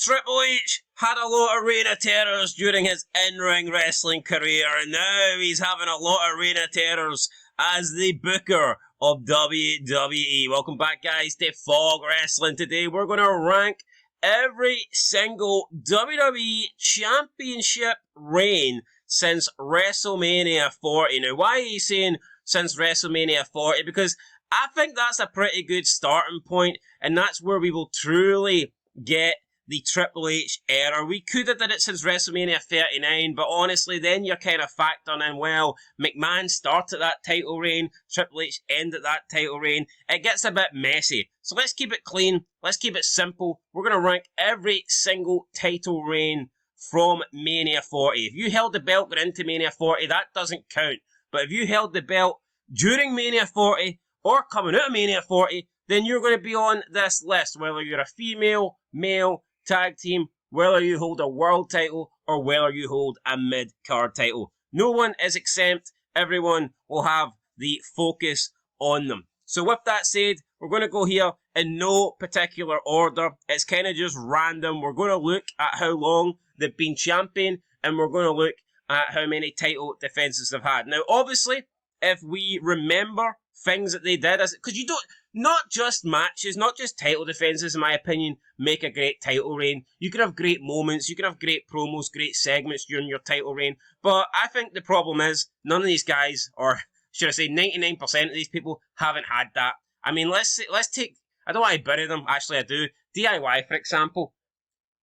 Triple H had a lot of reign of terrors during his in-ring wrestling career, and now he's having a lot of reign of terrors as the booker of WWE. Welcome back, guys, to Fog Wrestling. Today we're going to rank every single WWE Championship reign since WrestleMania 40. Now, why are you saying since WrestleMania 40? Because I think that's a pretty good starting point, and that's where we will truly get the Triple H era. We could have did it since WrestleMania 39, but honestly, then you're kind of factoring in, well, McMahon started that title reign, Triple H ended that title reign. It gets a bit messy. So let's keep it clean, let's keep it simple. We're going to rank every single title reign from Mania 40. If you held the belt going into Mania 40, that doesn't count. But if you held the belt during Mania 40 or coming out of Mania 40, then you're going to be on this list, whether you're a female, male, tag team, whether you hold a world title or whether you hold a mid-card title. No one is exempt. Everyone will have the focus on them. So with that said, we're going to go here in no particular order. It's kind of just random. We're going to look at how long they've been champion, and we're going to look at how many title defenses they've had. Now, obviously, if we remember things that they did, because you don't, not just matches, not just title defenses, in my opinion, make a great title reign. You can have great moments, you can have great promos, great segments during your title reign, but I think the problem is none of these guys, or should I say 99% of these people, haven't had that. I mean, let's take, I don't want to bury them, actually I do. DIY, for example.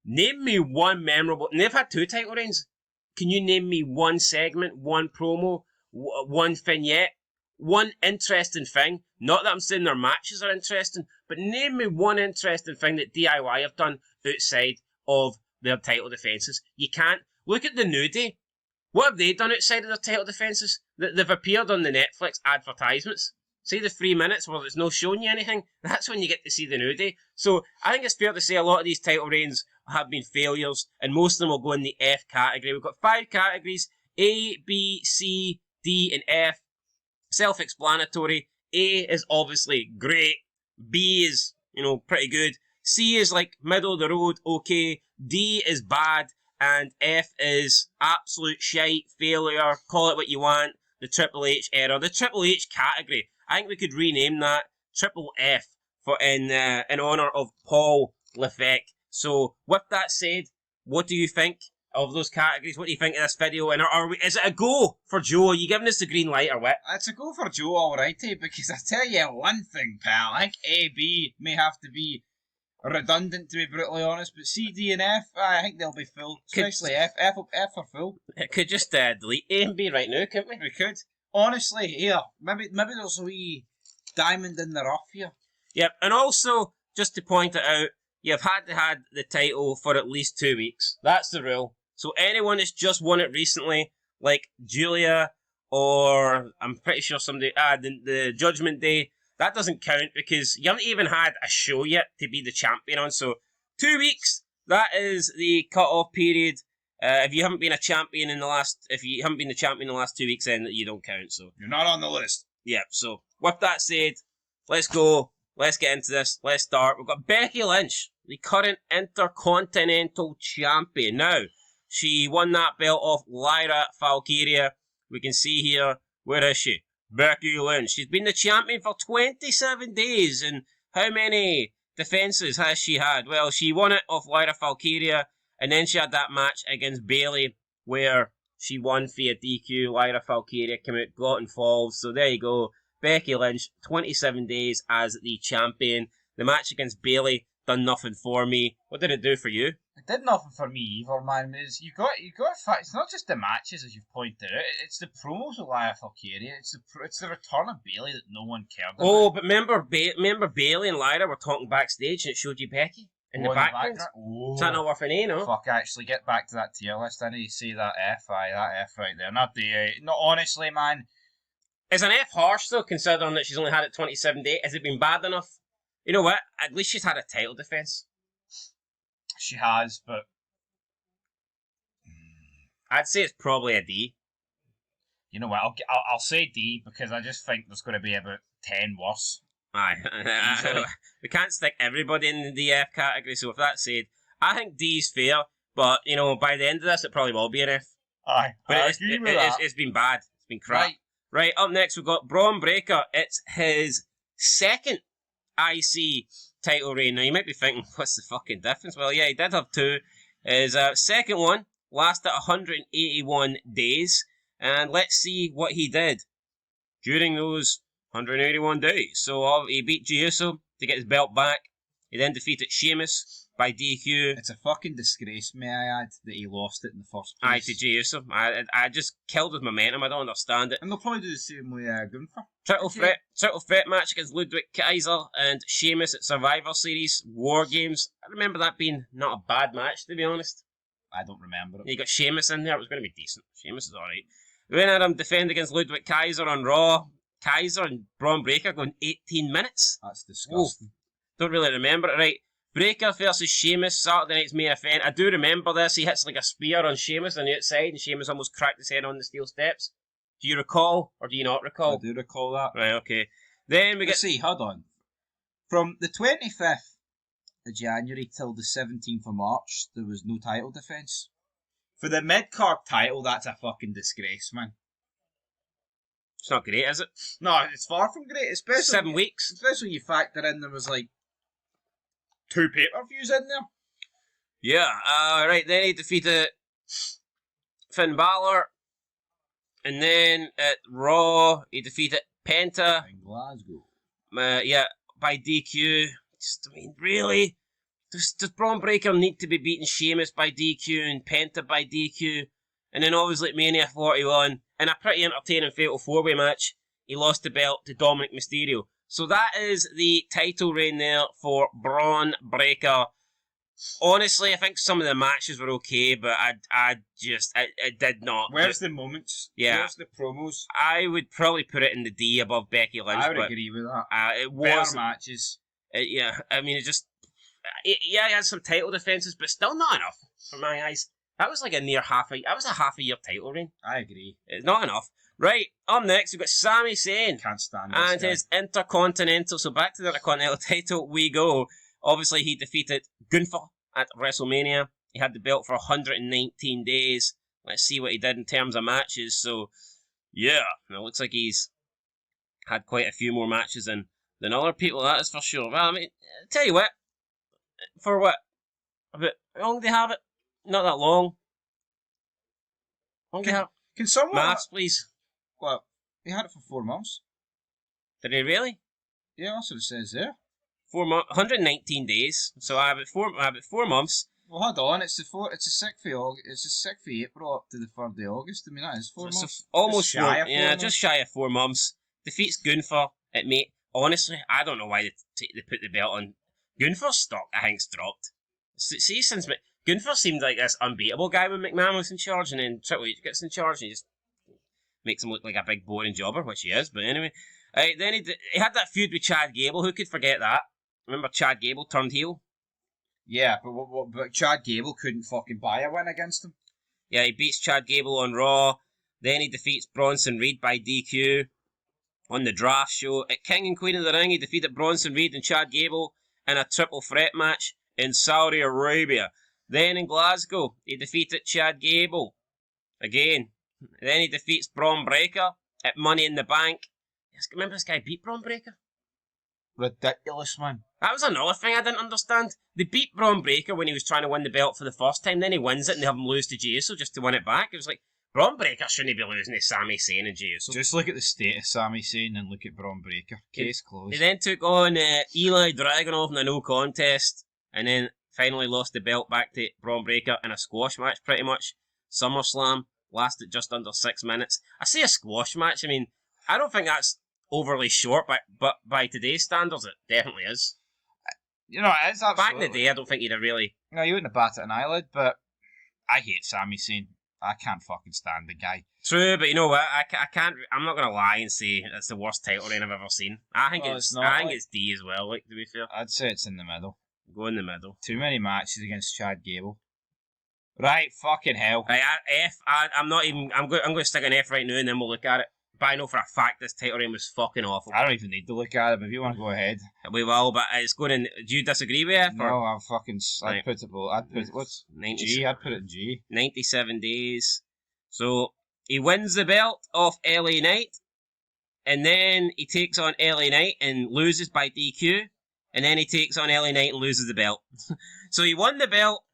Name me one memorable, and they've had 2 title reigns. Can you name me one segment, one promo, one vignette, one interesting thing? Not that I'm saying their matches are interesting, but name me one interesting thing that DIY have done outside of their title defences. You can't. Look at the New Day. What have they done outside of their title defences? They've appeared on the Netflix advertisements. See the 3 minutes where it's no showing you anything? That's when you get to see the New Day. So I think it's fair to say a lot of these title reigns have been failures, and most of them will go in the F category. We've got 5 categories: A, B, C, D, and F. Self-explanatory. A is obviously great. B is, pretty good. C is like middle of the road, okay. D is bad. And F is absolute shite, failure, call it what you want. The Triple H era. The Triple H category. I think we could rename that Triple F in honour of Paul Levesque. So, with that said, what do you think of those categories? What do you think of this video? And is it a go for Joe? Are you giving us the green light or what? It's a go for Joe, alrighty, because I tell you one thing, pal. I think A, B may have to be redundant, to be brutally honest, but C, D, and F, I think they'll be full. Especially F. F are full. It could just delete A and B right now, couldn't we? We could. Honestly, here, maybe there's a wee diamond in the rough here. Yep, and also, just to point it out, you've had to have the title for at least 2 weeks. That's the rule. So anyone that's just won it recently, like Julia, or I'm pretty sure somebody, the Judgment Day, that doesn't count because you haven't even had a show yet to be the champion on. So 2 weeks, that is the cut-off period. If you haven't been the champion in the last 2 weeks, then you don't count. So you're not on the list. Yeah. So with that said, let's go. Let's get into this. Let's start. We've got Becky Lynch, the current Intercontinental Champion. Now, she won that belt off Lyra Valkyria. We can see here, where is she? Becky Lynch. She's been the champion for 27 days. And how many defenses has she had? Well, she won it off Lyra Valkyria. And then she had that match against Bayley where she won via DQ. Lyra Valkyria came out, got involved. So there you go. Becky Lynch, 27 days as the champion. The match against Bayley done nothing for me. What did it do for you? It did nothing for me either, man. You got it's not just the matches, as you've pointed out. It's the promos with Lyra Valkyria. It's the return of Bayley that no one cared about. Oh, but remember Bayley and Lyra were talking backstage, and it showed you Becky in the background. Oh. Is that not worth an A, no? Fuck, actually, get back to that tier list. I need to see that F. That F right there. Not the A. No, honestly, man. Is an F harsh, though, considering that she's only had it 27 days? Has it been bad enough? You know what? At least she's had a title defense. She has, but I'd say it's probably a D. You know what? I'll say D because I just think there's going to be about 10 worse. Aye. We can't stick everybody in the F category, so with that said, I think D's fair, but, you know, by the end of this, it probably will be an F. Aye, But it's been bad. It's been crap. Right, up next, we've got Braun Breaker. It's his second IC title reign. Now, you might be thinking, what's the fucking difference? Well, yeah, he did have two. His second one lasted 181 days. And let's see what he did during those 181 days. So he beat Jey Uso to get his belt back. He then defeated Sheamus by DQ. It's a fucking disgrace, may I add, that he lost it in the first place. Aye, to Jey Uso. I just killed his momentum. I don't understand it. And they'll probably do the same with Gunther. Triple threat match against Ludwig Kaiser and Sheamus at Survivor Series War Games. I remember that being not a bad match, to be honest. I don't remember it. You got Sheamus in there. It was going to be decent. Sheamus is alright. We then had him defend against Ludwig Kaiser on Raw. Kaiser and Braun Breaker going 18 minutes. That's disgusting. Don't really remember it right. Breaker versus Sheamus, Saturday night's main event. I do remember this. He hits like a spear on Sheamus on the outside, and Sheamus almost cracked his head on the steel steps. Do you recall, or do you not recall? I do recall that. Right, okay. Then we get... See, hold on. From the 25th of January till the 17th of March, there was no title defence. For the mid-card title, that's a fucking disgrace, man. It's not great, is it? No, it's far from great, especially... 7 weeks. Especially when you factor in there was, like, 2 pay-per-views in there. Yeah, right, then he defeated Finn Balor. And then at Raw, he defeated Penta. In Glasgow. Yeah, by DQ. Just, I mean, really? Does Braun Breaker need to be beating Sheamus by DQ and Penta by DQ? And then obviously at Mania 41, in a pretty entertaining Fatal 4-Way match, he lost the belt to Dominic Mysterio. So that is the title reign there for Braun Breaker. Honestly, I think some of the matches were okay, but I did not. Where's the moments? Yeah. Where's the promos? I would probably put it in the D above Becky Lynch. I would agree with that. It was better matches. Yeah, I mean, he had some title defences, but still not enough for my eyes. That was like a half a year title reign. I agree. It's not enough. Right, up next we've got Sami Zayn. Can't stand this and guy. his Intercontinental. So back to the Intercontinental title we go. Obviously, he defeated Gunther at WrestleMania. He had the belt for 119 days. Let's see what he did in terms of matches. So, yeah, it looks like he's had quite a few more matches than other people, that is for sure. Well, I mean, tell you what, for what? About how long do they have it? Not that long. How long do they have? Can someone... Maths, please. Well, he had it for 4 months. Did he really? Yeah, that's what it says there. 4 months, 119 days. So I have it 4 months. Well, hold on. It's the 6th of August. It's the 6th of April up to the 3rd of August. I mean, that is 4 months. Almost just shy of 4 yeah, months. just shy of 4 months. Defeats Gunther at Mate. Honestly, I don't know why they put the belt on. Gunther's stock, I think's dropped. See, since Gunther seemed like this unbeatable guy when McMahon was in charge, and then Triple H gets in charge, and he just makes him look like a big boring jobber, which he is. But anyway, then he had that feud with Chad Gable. Who could forget that? Remember Chad Gable turned heel? Yeah, but Chad Gable couldn't fucking buy a win against him. Yeah, he beats Chad Gable on Raw. Then he defeats Bronson Reed by DQ on the draft show. At King and Queen of the Ring, he defeated Bronson Reed and Chad Gable in a triple threat match in Saudi Arabia. Then in Glasgow, he defeated Chad Gable again. Then he defeats Braun Breaker at Money in the Bank. Remember this guy beat Braun Breaker? Ridiculous, man. That was another thing I didn't understand. They beat Braun Breaker when he was trying to win the belt for the first time, then he wins it and they have him lose to Jey Uso just to win it back. It was like, Braun Breaker shouldn't be losing to Sami Zayn and Jey Uso. Just look at the state of Sami Zayn and look at Braun Breaker. Case closed. He then took on Eli Dragunov in a no contest, and then finally lost the belt back to Braun Breaker in a squash match, pretty much. SummerSlam lasted just under 6 minutes. I say a squash match, I mean, I don't think that's overly short, but by today's standards, it definitely is. You know, it is absolutely... Back in the day, I don't think you'd have really... No, you wouldn't have batted an eyelid, but I hate Sami Zayn. I can't fucking stand the guy. True, but you know what? I can't... I'm not going to lie and say it's the worst title reign I've ever seen. I think it's D as well, like, to be fair. I'd say it's in the middle. Go in the middle. Too many matches against Chad Gable. Right, fucking hell. Right, F. I'm not even... I'm going to stick an F right now and then we'll look at it. but I know for a fact this title reign was fucking awful. I don't even need to look at it, but if you want to go ahead. We will, but it's going in... Do you disagree with it? No, I'm fucking... Right. I'd put it... What's... 90, G? I'd put it in G. 97 days. So, he wins the belt off LA Knight, and then he takes on LA Knight and loses by DQ, and then he takes on LA Knight and loses the belt. So he won the belt,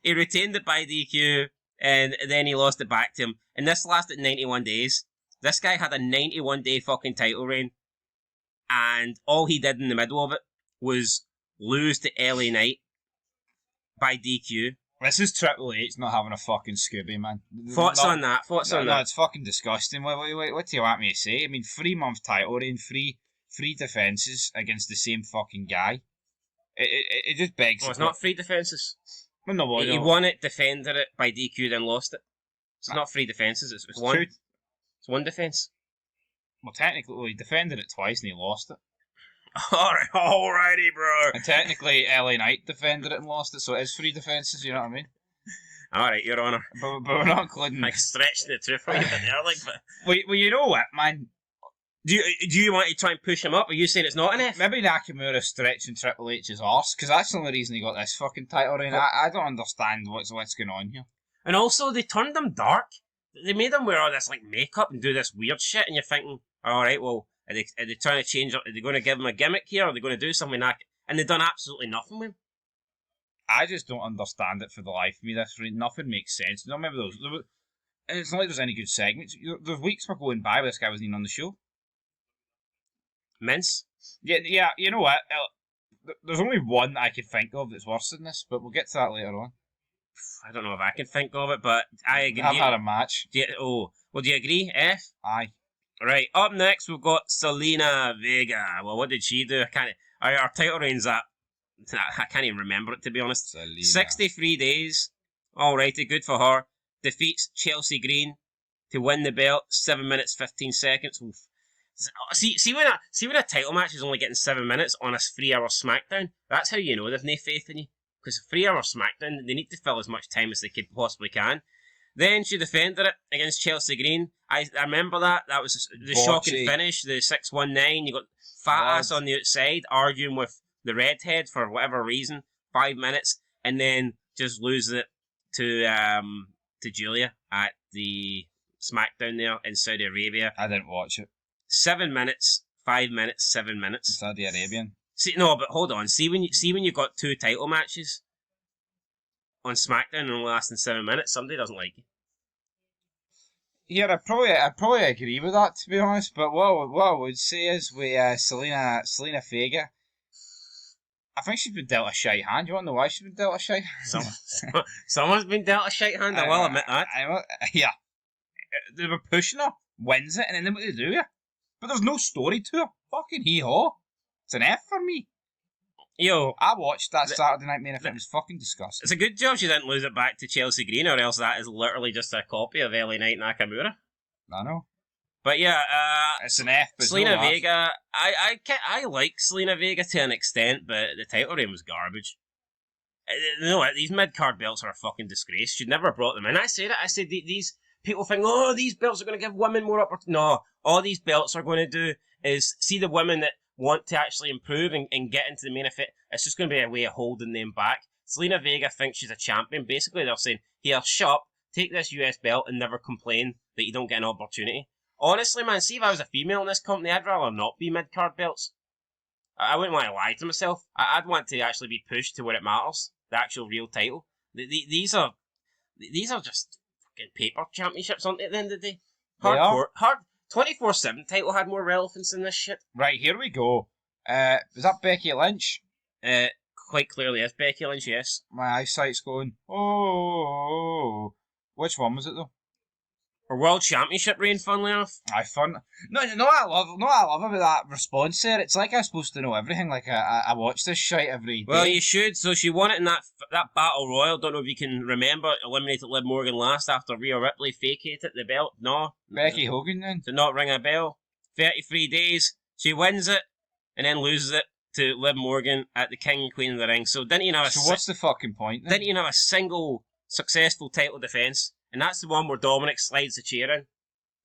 he retained it by DQ, and then he lost it back to him. And this lasted 91 days. This guy had a 91-day fucking title reign, and all he did in the middle of it was lose to LA Knight by DQ. This is Triple H not having a fucking Scooby, man. Thoughts on that? No, it's fucking disgusting. What do you want me to say? I mean, 3-month title reign, three defences against the same fucking guy. It just begs... Oh, it's not 3 defences. Well, no, He won it, defended it by DQ, then lost it. So it's not 3 defences, it's one. Two. It's 1 defence. Well, technically, he defended it twice and he lost it. Alrighty, bro. And technically, LA Knight defended it and lost it, so it is 3 defences, you know what I mean? Alright, Your Honour. But we're not including... Like, stretching the truth a wee bit there, like, but... Well, you know what, man? Do you want to try and push him up? Are you saying it's not an F? Maybe Nakamura stretching Triple H's arse, because that's the only reason he got this fucking title reign. I don't understand what's going on here. And also, they turned him dark. They made him wear all this, like, makeup and do this weird shit, and you're thinking, alright, well, are they trying to change up? Are they going to give him a gimmick here? Are they going to do something like... And they've done absolutely nothing with him. I just don't understand it for the life of me. Nothing makes sense. You know, maybe it's not like there's any good segments. There's weeks were going by where this guy wasn't even on the show. Mince? Yeah, you know what? There's only one I can think of that's worse than this, but we'll get to that later on. I don't know if I can think of it, but I agree. I've had a match. Do you agree? F? Aye. Right, up next we've got Selena Vega. Well, what did she do? Our title reign's at... I can't even remember it, to be honest. Selena. 63 days. Alrighty, good for her. Defeats Chelsea Green to win the belt. 7 minutes, 15 seconds. Oof. See when a title match is only getting 7 minutes on a 3-hour SmackDown, that's how you know they've no faith in you. Because a 3-hour SmackDown, they need to fill as much time as they could possibly can. Then she defended it against Chelsea Green. I remember that. That was the shocking finish, the 619. You got fat ass on the outside arguing with the redhead for whatever reason. 5 minutes, and then just loses it to Julia at the SmackDown there in Saudi Arabia. I didn't watch it. 7 minutes, 5 minutes, 7 minutes. Saudi Arabian. See, no, but hold on. See when you got 2 title matches on SmackDown and only lasting 7 minutes, somebody doesn't like you. Yeah, I probably agree with that, to be honest. But what I would say is with Selena Vega, I think she's been dealt a shite hand. You want to know why she's been dealt a shite hand? Someone's been dealt a shite hand. I will admit that. Yeah, they were pushing her, wins it, and then what they do? Yeah, but there's no story to her. Fucking hee-haw. It's an F for me. Yo, I watched that Saturday Night Main Event. It was fucking disgusting. It's a good job she didn't lose it back to Chelsea Green, or else that is literally just a copy of LA Knight Nakamura. I know. But yeah, it's an F. But Selena Vega, I like Selena Vega to an extent, but the title reign was garbage. You know what? These mid-card belts are a fucking disgrace. She'd never brought them in. I said it. I said these people think, oh, these belts are going to give women more opportunity. No, all these belts are going to do is see the women that want to actually improve and get into the main event. It's just going to be a way of holding them back. Selena Vega thinks she's a champion. Basically, they're saying, here, shop, take this US belt and never complain that you don't get an opportunity. Honestly, man, see if I was a female in this company, I'd rather not be mid-card belts. I wouldn't want to lie to myself. I'd want to actually be pushed to where it matters. The actual real title. These are just fucking paper championships, aren't they, at the end of the day? Hard 24/7 title had more relevance than this shit. Right, here we go. Was that Becky Lynch? Quite clearly is Becky Lynch, yes. My eyesight's going, oh. Which one was it, though? Her World Championship reign, funnily enough. Fun. No, what I love about that response there, it's like I'm supposed to know everything, like I watch this shite every day. Well, you should. So she won it in that Battle Royal, don't know if you can remember, eliminated Liv Morgan last after Rhea Ripley vacated the belt. No. Becky Hogan then? Did not ring a bell. 33 days, she wins it, and then loses it to Liv Morgan at the King and Queen of the Ring. So didn't even have what's the fucking point then? Didn't even have a single successful title defence. And that's the one where Dominic slides the chair in.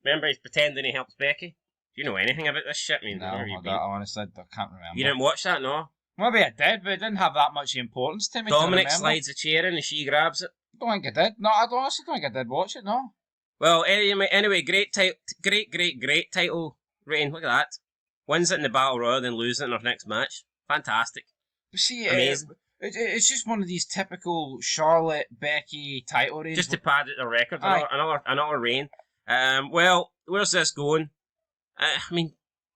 Remember, he's pretending he helps Becky. Do you know anything about this shit? I mean, No, where have you been? honestly, I can't remember. You didn't watch that, no? Maybe I did, but it didn't have that much importance to me. Dominic to remember. slides a chair in and she grabs it. I don't think I did. No, I honestly don't think I did watch it, no. Well, anyway, great title reign. Look at that. Wins it in the Battle Royal, then loses it in our next match. Fantastic. But see, Amazing. It's just one of these typical Charlotte, Becky title reigns. Just to pad out the record, Aye. another reign. Well, where's this going? I mean,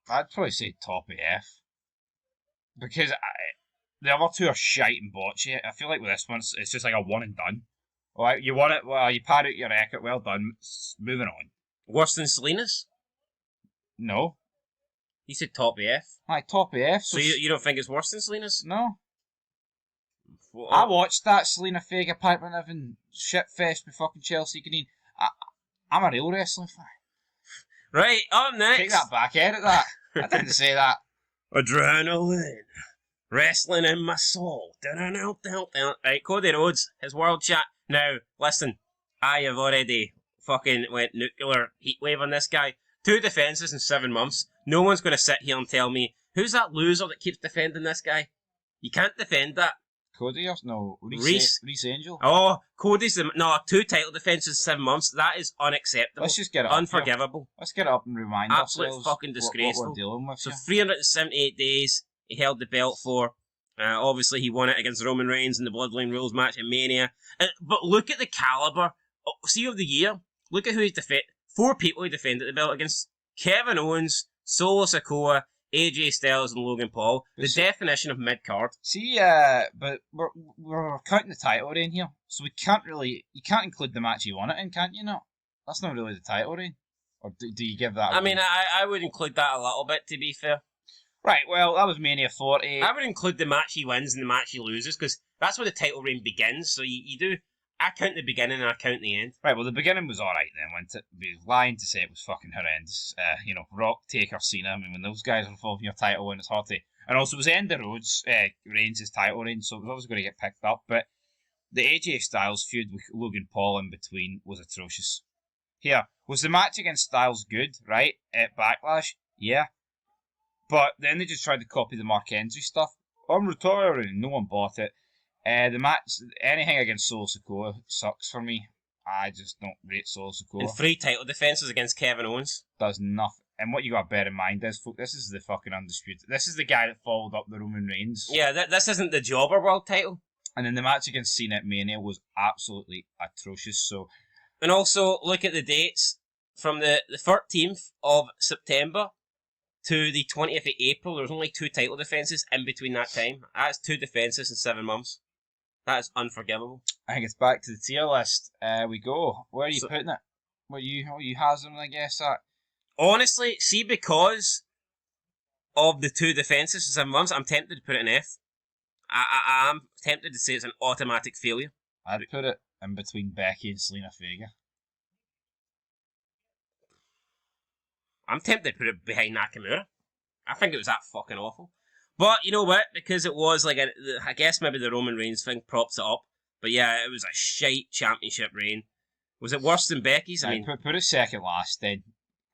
I'd probably say top of F. Because the other two are shite and botchy. I feel like with this one, it's just like a one and done. Alright, you won it, well, you pad out your record, well done, moving on. worse than Selena's? No. He said top F. Aye, top of F. So you don't think it's worse than Selena's? No. What? I watched that Selena Vega Piper Niven shitfest with fucking Chelsea Green. I'm a real wrestling fan. Right, up next. Take that back, edit that. I didn't say that. Adrenaline. Wrestling in my soul. Right, Cody Rhodes, his world chat. Now, listen, I have already fucking went nuclear heatwave on this guy. 2 defences in 7 months. No one's going to sit here and tell me, who's that loser that keeps defending this guy? You can't defend that. Cody or no? Reese Angel. Oh, Cody's no 2 title defences in 7 months. That is unacceptable. Let's just get it up. Unforgivable. Let's get it up and remind Absolute ourselves fucking what disgraceful. we're dealing with. So here. 378 days he held the belt for. Obviously, he won it against Roman Reigns in the Bloodline Rules match at Mania. But look at the caliber. Of the year. Look at who he's defended. 4 people he defended the belt against: Kevin Owens, Solo Sikoa, AJ Styles, and Logan Paul. The definition of mid card. See, but we're counting the title reign here, so we can't really. You can't include the match he won it in, can't you? Not. That's not really the title reign. Or do you give that? I mean, I would include that a little bit, to be fair. Right, well, that was Mania 40. I would include the match he wins and the match he loses, because that's where the title reign begins. So you do. I count the beginning and I count the end. Right, well, the beginning was alright then, wasn't it? Be lying to say it was fucking horrendous. Rock, Taker, Cena. I mean, when those guys are involved in your title win, it's hard to. And also, it was the end of Rhodes, Reigns' title reign, so it was always going to get picked up. But the AJ Styles feud with Logan Paul in between was atrocious. Here, was the match against Styles good, right? At Backlash? Yeah. But then they just tried to copy the Mark Henry stuff. I'm retiring. No one bought it. The match, anything against Solo Sikoa sucks for me. I just don't rate Solo Sikoa. And 3 title defences against Kevin Owens. Does nothing. And what you got to bear in mind is, folks, this is the fucking undisputed. This is the guy that followed up the Roman Reigns. Yeah, this isn't the Jobber World title. And then the match against Cena at Mania was absolutely atrocious. So, and also, look at the dates. From the 13th of September to the 20th of April, there was only 2 title defences in between that time. That's 2 defences in 7 months. That is unforgivable. I think it's back to the tier list. We go. Where are you putting it? What you hazarding, I guess, at? Honestly, see, because of the 2 defences in 7 months, I'm tempted to put it in F. I am tempted to say it's an automatic failure. I'd put it in between Becky and Selena Vega. I'm tempted to put it behind Nakamura. I think it was that fucking awful. But you know what? Because it was like I guess maybe the Roman Reigns thing props it up. But yeah, it was a shite championship reign. Was it worse than Becky's? I mean, put it second last then.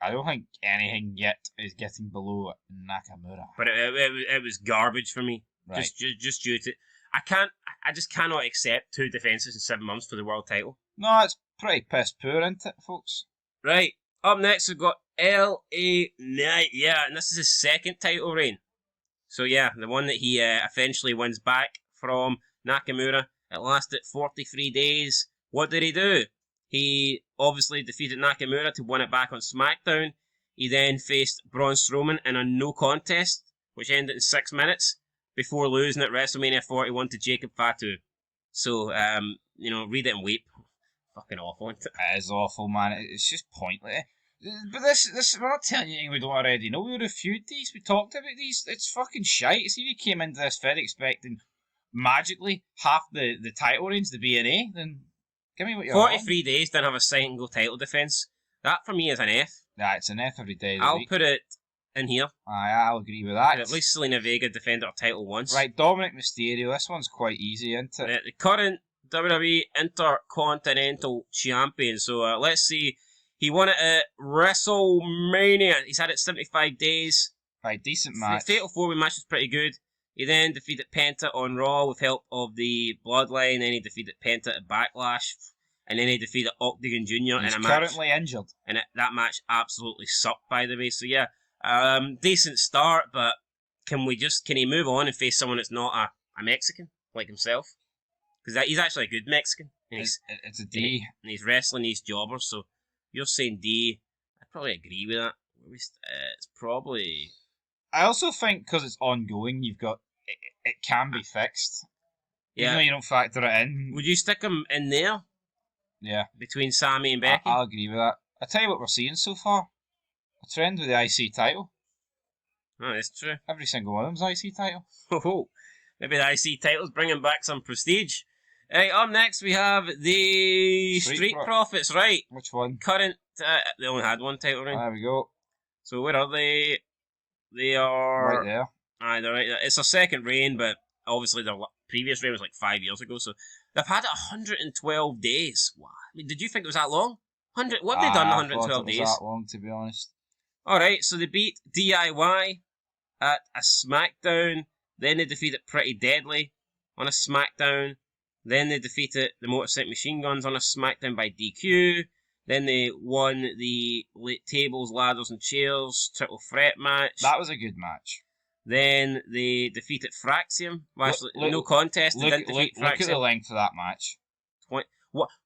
I don't think anything yet is getting below Nakamura. But it was garbage for me. Right. Just due to I just cannot accept 2 defences in 7 months for the world title. No, it's pretty piss poor, isn't it, folks? Right. Up next we've got LA Knight. Yeah, and this is his 2nd title reign. So yeah, the one that he eventually wins back from Nakamura. It lasted 43 days. What did he do? He obviously defeated Nakamura to win it back on SmackDown. He then faced Braun Strowman in a no contest, which ended in 6 minutes, before losing at WrestleMania 41 to Jacob Fatu. So, read it and weep. Fucking awful, isn't it? It is awful, man. It's just pointless. But this, we're not telling you anything we don't already know. We reviewed these, we talked about these. It's fucking shite. See, if you came into this vid expecting magically half the title reigns to be an A, then give me what you're 43 days, didn't have a single title defence. That for me is an F. Yeah, it's an F every day of the I'll week. put it in here. I'll agree with that. At least Selena Vega defended her title once. Right, Dominic Mysterio. This one's quite easy, isn't it? The current WWE Intercontinental Champion. So let's see. He won it at WrestleMania. He's had it 75 days. Right, decent match. The Fatal 4-Way match was pretty good. He then defeated Penta on Raw with help of the Bloodline. Then he defeated Penta at Backlash. And then he defeated Octagon Jr. in a match. He's currently injured. And that match absolutely sucked, by the way. So yeah, decent start, but can he move on and face someone that's not a Mexican like himself? Because he's actually a good Mexican. And it's a D. And he's wrestling these jobbers, so you're saying D. I probably agree with that. It's probably... I also think because it's ongoing, you've got... It can be fixed. Yeah. Even though you don't factor it in. Would you stick him in there? Yeah. Between Sammy and Becky? I'll agree with that. I'll tell you what we're seeing so far. A trend with the IC title. Oh, that's true. Every single one of them's IC title. Oh, maybe the IC title's bringing back some prestige. Right, up next we have the Street Profits, right? Which one? Current, they only had one title reign. There we go. So where are they? They are... Right there. Aye, they're right there. It's a second reign, but obviously their previous reign was like 5 years ago, so they've had it 112 days. Wow. I mean, did you think it was that long? What have they done in 112 days? It was that long, to be honest. Alright, so they beat DIY at a SmackDown, then they defeated Pretty Deadly on a SmackDown, then they defeated the Motor City Machine Guns on a SmackDown by DQ, then they won the Tables, Ladders and Chairs Triple Threat match. That was a good match. Then they defeated Fraxium. No contest. They didn't defeat Fraxium. Look at the length of that match.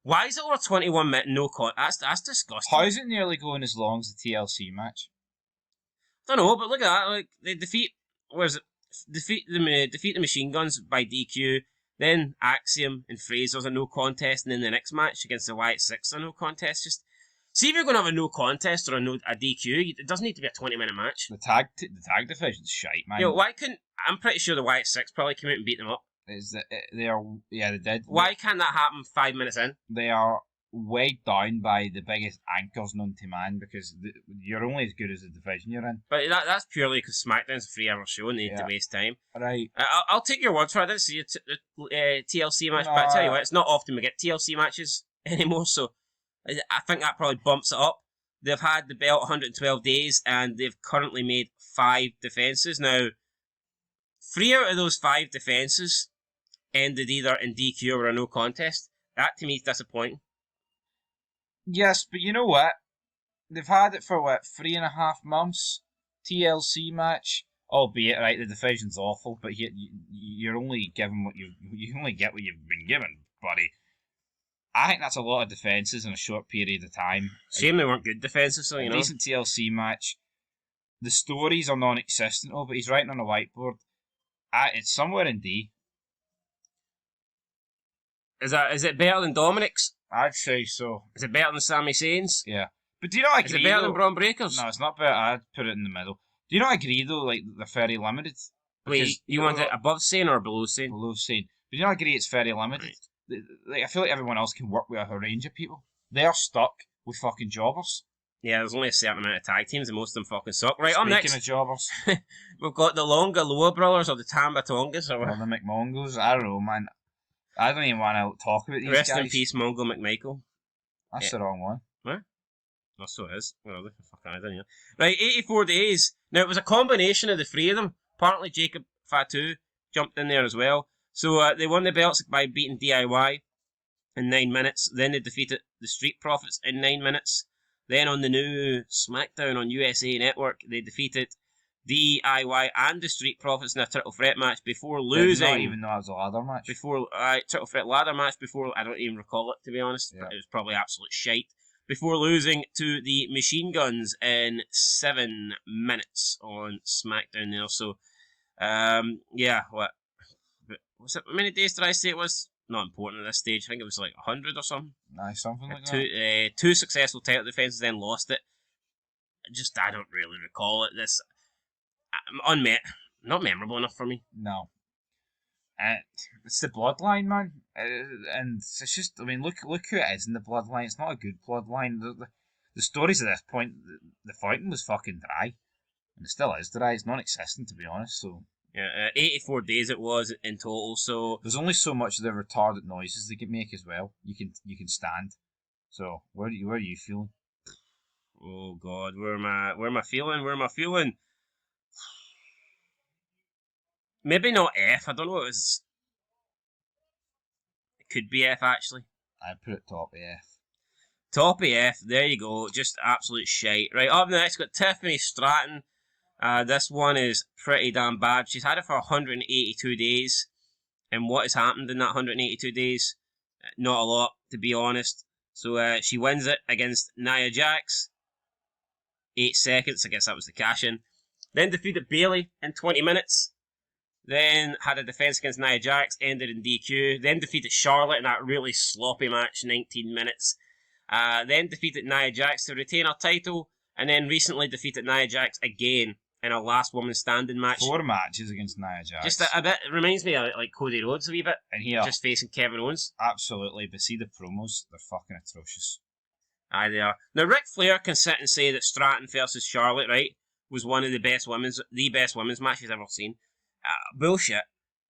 Why is it over 21 minutes? No contest. That's disgusting. How is it nearly going as long as the TLC match? I don't know, but look at that. Like they defeat the Machine Guns by DQ. Then Axiom and Fraser's a no contest, and then the next match against the Wyatt Six a no contest. Just see if you're going to have a no contest or a DQ. It doesn't need to be a 20-minute match. The tag division's shite, man. Why couldn't? I'm pretty sure the Wyatt Six probably came out and beat them up. They did. Why can't that happen 5 minutes in? They are weighed down by the biggest anchors known to man because you're only as good as the division you're in. But that's purely because SmackDown's a 3-hour show and they need to waste time. Right. I'll take your word for it. I didn't see a TLC match, but I tell you what, it's not often we get TLC matches anymore, so I think that probably bumps it up. They've had the belt 112 days and they've currently made 5 defences. Now, 3 out of those 5 defences ended either in DQ or a no contest. That to me is disappointing. Yes, but you know what? They've had it for 3.5 months. TLC match, albeit right, the division's awful, but you're only given what you only get what you've been given, buddy. I think that's a lot of defences in a short period of time. Shame they weren't good defences, so you know. Decent TLC match. The stories are non-existent, but he's writing on a whiteboard. It's somewhere in D. Is it better than Dominic's? I'd say so. Is it better than Sami Zayn's? Yeah. But do you not agree? Is it better than Braun Breakers? No, it's not better. I'd put it in the middle. Do you not agree though? Like they're very limited. Wait, you want it above Zayn or below Zayn? Below Zayn. But do you not agree it's very limited? Right. Like I feel like everyone else can work with a range of people. They're stuck with fucking jobbers. Yeah, there's only a certain amount of tag teams and most of them fucking suck. Right, Speaking next. of jobbers. We've got the Longa Loa brothers or the Tamba Tongas or the McMongos. I don't know, man. I don't even want to talk about these Rest guys. in peace, Mongo McMichael. That's the wrong one. What? Oh, so it is. Well, I don't know. Right, 84 days. Now, it was a combination of the 3 of them. Apparently, Jacob Fatu jumped in there as well. So, they won the belts by beating DIY in 9 minutes. Then they defeated the Street Profits in 9 minutes. Then on the new SmackDown on USA Network, they defeated DIY and the Street Profits in a Triple Threat match before losing. I did not even know it was a ladder match. Triple Threat ladder match before, I don't even recall it to be honest. Yeah. It was probably absolute shite. Before losing to the Machine Guns in 7 minutes on SmackDown there. So, yeah, what? What's it? How many days did I say it was? Not important at this stage. I think it was like 100 or something. Nice, something like that. 2 successful title defenses, then lost it. I don't really recall it. This not memorable enough for me. No. It's the bloodline, man. And it's just, I mean, look who it is in the bloodline. It's not a good bloodline. The stories at this point, the fighting was fucking dry. And it still is dry. It's non-existent, to be honest, so... Yeah, 84 days it was in total, so... There's only so much of the retarded noises they can make as well. You can stand. So, where are you feeling? Oh God, where am I feeling? Maybe not F. I don't know. It could be F actually. I put it top F. Top F. There you go. Just absolute shite. Right up next, got Tiffany Stratton. This one is pretty damn bad. She's had it for 182 days. And what has happened in that 182 days? Not a lot, to be honest. So she wins it against Nia Jax. 8 seconds, I guess that was the cash-in. Then defeated Bayley in 20 minutes. Then had a defence against Nia Jax, ended in DQ. Then defeated Charlotte in that really sloppy match, 19 minutes. Then defeated Nia Jax to retain her title. And then recently defeated Nia Jax again in a last woman standing match. 4 matches against Nia Jax. Just a bit, it reminds me of like Cody Rhodes a wee bit. And here, just facing Kevin Owens. Absolutely, but see the promos, they're fucking atrocious. Aye, they are. Now, Ric Flair can sit and say that Stratton versus Charlotte, right, was one of the best women's match he's ever seen. Bullshit.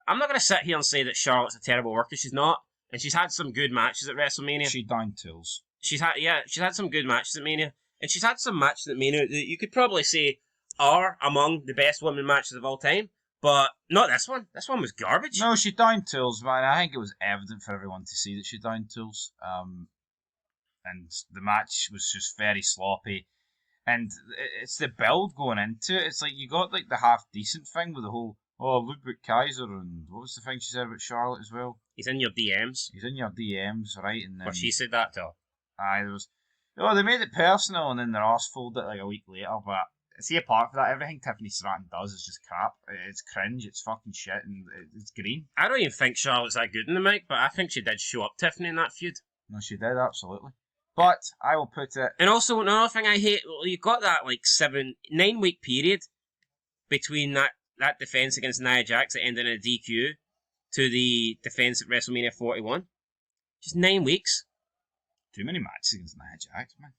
I'm not going to sit here and say that Charlotte's a terrible worker. She's not. And she's had some good matches at WrestleMania. She down tools. She's had some good matches at Mania. And she's had some matches at Mania that you could probably say are among the best women matches of all time. But not this one. This one was garbage. No, she down tools, man. I think it was evident for everyone to see that she down tools. And the match was just very sloppy. And it's the build going into it. It's like you got like the half decent thing with the whole, Ludwig Kaiser, and what was the thing she said about Charlotte as well? He's in your DMs. He's in your DMs, right? And then, but she said that to her. Aye, there was. Oh, they made it personal, and then their arse folded it like a week later. But see, apart from that, everything Tiffany Stratton does is just crap. It's cringe. It's fucking shit, and it's green. I don't even think Charlotte's that good in the mic, but I think she did show up Tiffany in that feud. No, she did, absolutely. But I will put it. And also another thing I hate, you got that like 9 week period between that defense against Nia Jax that ended in a DQ to the defense at WrestleMania 41. Just 9 weeks. Too many matches against Nia Jax, man.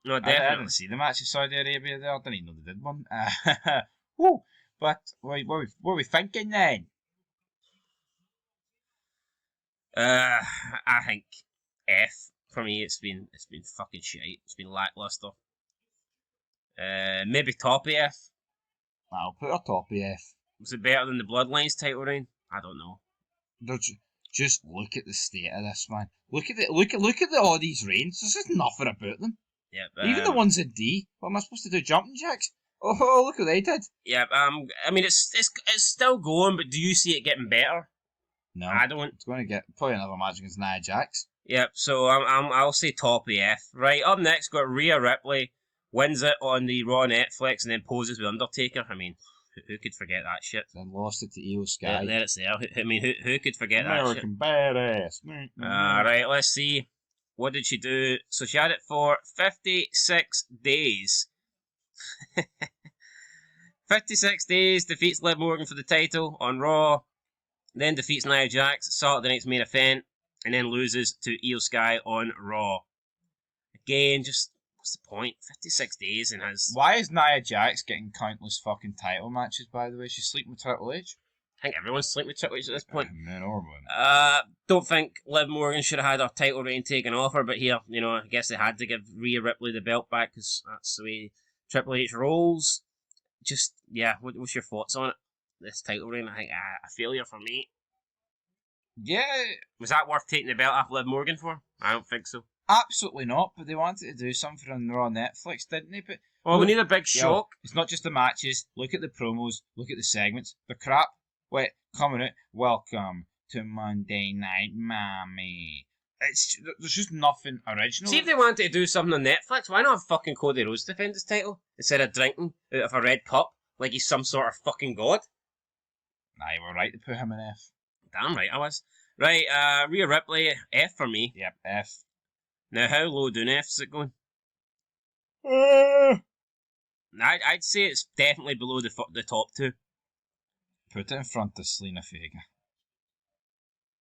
No, definitely. I didn't see the match in Saudi Arabia there. I didn't even know they did one. Woo. But what are we thinking then? I think F. For me, it's been fucking shite. It's been lackluster. Maybe top F. I'll put a top F. Was it better than the Bloodlines title reign? I don't know. Just look at the state of this, man. Look at all these reigns. There's just nothing about them. Yep. Even the ones in D. What am I supposed to do? Jumping jacks? Oh, look what they did. Yep. I mean, it's still going, but do you see it getting better? No, I don't. It's going to get probably another match against Nia Jax. Yep, so I'll say top of the F. Right, up next, got Rhea Ripley, wins it on the Raw Netflix, and then poses with Undertaker. I mean, who could forget that shit? Then lost it to Io Sky. Yeah, there it's there. I mean, who could forget American that shit? Badass. Right, let's see. What did she do? So she had it for 56 days. 56 days, defeats Liv Morgan for the title on Raw, then defeats Nia Jax, Saturday night's main event, and then loses to Io Sky on Raw. Again, just, what's the point? 56 days and has... Why is Nia Jax getting countless fucking title matches, by the way? She's sleeping with Triple H? I think everyone's sleeping with Triple H at this point. Don't think Liv Morgan should have had her title reign taken off her, but here, I guess they had to give Rhea Ripley the belt back, because that's the way Triple H rolls. Just, yeah, what's your thoughts on it? This title reign, I think, a failure for me. Yeah. Was that worth taking the belt off Liv Morgan for? I don't think so. Absolutely not, but they wanted to do something on Raw Netflix, didn't they? But we need a big shock. It's not just the matches. Look at the promos. Look at the segments. They're crap. Wait, coming out. Welcome to Monday Night Mommy. There's just nothing original. See if they wanted to do something on Netflix, why not have fucking Cody Rhodes defend his title instead of drinking out of a red cup like he's some sort of fucking god? Nah, you were right to put him in F. Damn right I was. Right, Rhea Ripley, F for me. Yep, F. Now, how low do F's is it going? I'd say it's definitely below the top two. Put it in front of Selena Vega.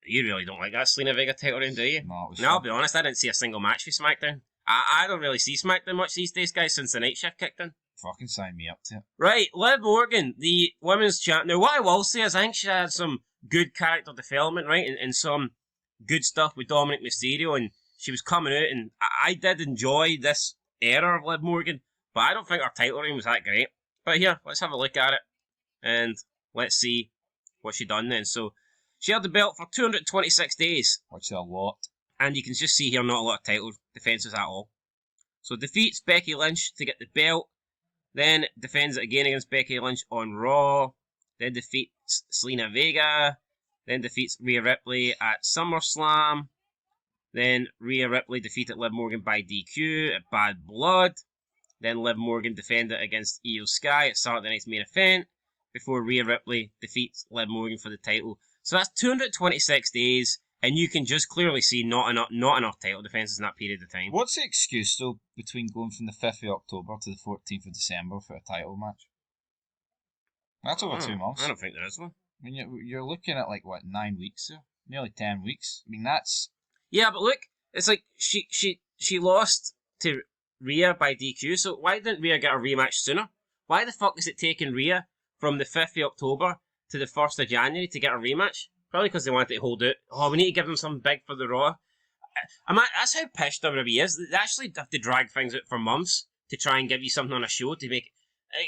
You really don't like that Selena Vega title reign, do you? No, I'll be honest, I didn't see a single match for SmackDown. I don't really see SmackDown much these days, guys, since the night shift kicked in. Fucking sign me up to it. Right, Liv Morgan, the women's champ. Now, what I will say is I think she had some good character development, right, and some good stuff with Dominic Mysterio, and she was coming out, and I did enjoy this era of Liv Morgan, but I don't think her title reign was that great. But here, let's have a look at it, and let's see what she done then. So, she held the belt for 226 days. Which is a lot. And you can just see here not a lot of title defences at all. So, defeats Becky Lynch to get the belt, then defends it again against Becky Lynch on Raw, then defeats Selena Vega, then defeats Rhea Ripley at SummerSlam, then Rhea Ripley defeated Liv Morgan by DQ at Bad Blood, then Liv Morgan defended against Io Sky at Saturday Night's Main Event, before Rhea Ripley defeats Liv Morgan for the title. So that's 226 days, and you can just clearly see not enough title defences in that period of time. What's the excuse, though, between going from the 5th of October to the 14th of December for a title match? That's over 2 months. I don't think there is one. I mean, you're looking at, 9 weeks there? Nearly 10 weeks. I mean, that's... Yeah, but look, it's like she lost to Rhea by DQ, so why didn't Rhea get a rematch sooner? Why the fuck is it taking Rhea from the 5th of October to the 1st of January to get a rematch? Probably because they wanted to hold out. Oh, we need to give them something big for the Raw. That's how pissed WWE is. They actually have to drag things out for months to try and give you something on a show to make...